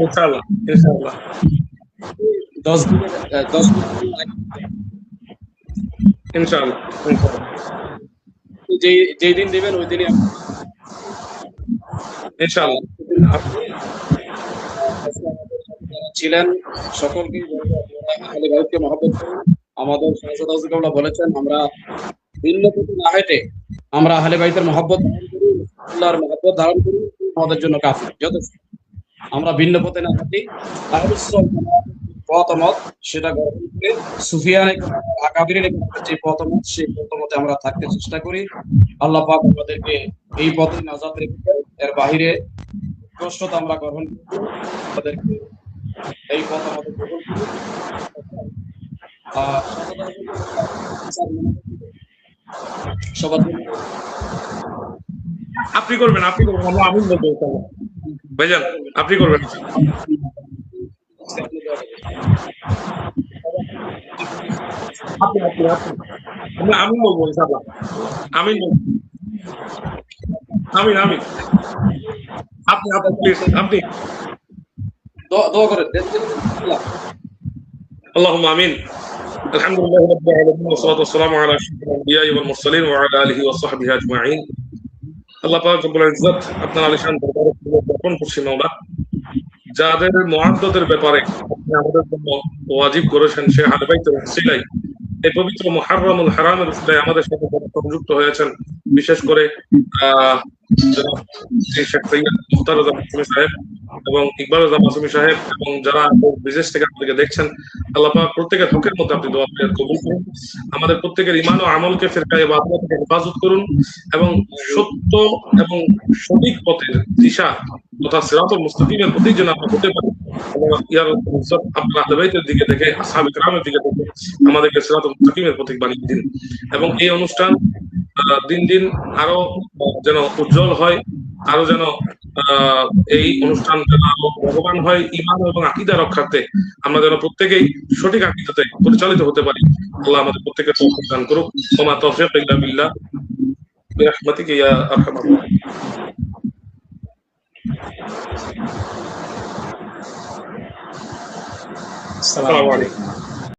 ইনশাআল্লাহ ইনশাআল্লাহ 10 দিন ইনশাআল্লাহ। যেই দিন দিবেন ওই দিনই ইনশাআল্লাহ। ছিলেন সকলকে আহলে বাইতকে মহব্বত করুন। আমাদের শাহজাদা বলেছেন আমরা ভিন্ন পথে না হেঁটে আমরা আহলে বাইতের মহব্বত ধারণ করি, আল্লাহর মহব্বত ধারণ করি, আমাদের জন্য কাফি যথেষ্ট। আমরা ভিন্ন পথে না হাঁটি, আহলে সুন্নাহ পথমত সেটা গ্রহণ করে সুফিয়ান আকাবিরের যে পথমত সেই পথমতে আমরা থাকতে চেষ্টা করি। আল্লাহ পাক আমাদেরকে এই পথে নাজাত রেখেছেন, এর বাহিরে কষ্টতা আমরা গ্রহণ করি, আমাদেরকে এই পথমতে গ্রহণ করি। সবার আপনি করবেন আমরা আমিন বলবো ইনশাআল্লাহ। ভাইজান আপনি করবেন। আমরা আমিন বলবো ইনশাআল্লাহ। আমিন বলবো। আমিন আমিন। আপনি প্লিজ আপনি দোয়া করেন। اللهم امين. الحمد لله رب العالمين والصلاه والسلام على اشرف الانبياء والمرسلين وعلى اله وصحبه اجمعين. আল্লাহ পাক রব্বুল ইজ্জত আপনার আলিশান দরবারে অর্পণ করছি মাওলা, যাদের মুআদ্দাদের ব্যাপারে আপনি আমাদের জন্য ওয়াজিব করেছেন সে আহলে বাইতের ওসিলায় এই পবিত্র মুহাররমুল হারামের উসিলায় আমাদের সাথে সংযুক্ত হয়েছেন, বিশেষ করে শেখ সৈয়দ মুখতার রাজা মাসুমি সাহেব এবং ইকবাল রাজা মাসুমি সাহেব এবং যারা বিদেশ থেকে আপনাকে দেখছেন, আল্লাহ পাক প্রত্যেকের হকের মধ্যে আপনি দোয়া কবুল করুন। আমাদের প্রত্যেকের ঈমান ও আমলকে ফিরকায়ে বাতিলা থেকে হেফাজত করুন এবং সত্য এবং সঠিক পথের দিশা তথা সিরাতুল মুস্তাকিমের প্রতি যেন আমরা হতে পারি এবং ইয়ার আপনার আহলে বাইতের দিকে দেখে আসহাবে কিরামের দিকে দেখে আমাদেরকে সিরাতুল মুস্তাকিমের প্রতীক বানিয়ে দিন এবং এই অনুষ্ঠান দিন দিন আরো যেন উজ্জ্বল হয়, আরো যেন এই অনুষ্ঠান যেন আরো ভগবান হয় ঈমান এবং আকীদা রক্ষার্থে আমরা যেন প্রত্যেকেই সঠিক আকীদাতে পরিচালিত হতে পারি। আল্লাহ আমাদের প্রত্যেকের তৌফিক দান করুক। ওয়া মা তাওফীক ইল্লা বিল্লাহ বিরহমাতিকা ইয়া আরহামার রাহিমিন। আসসালামু আলাইকুম।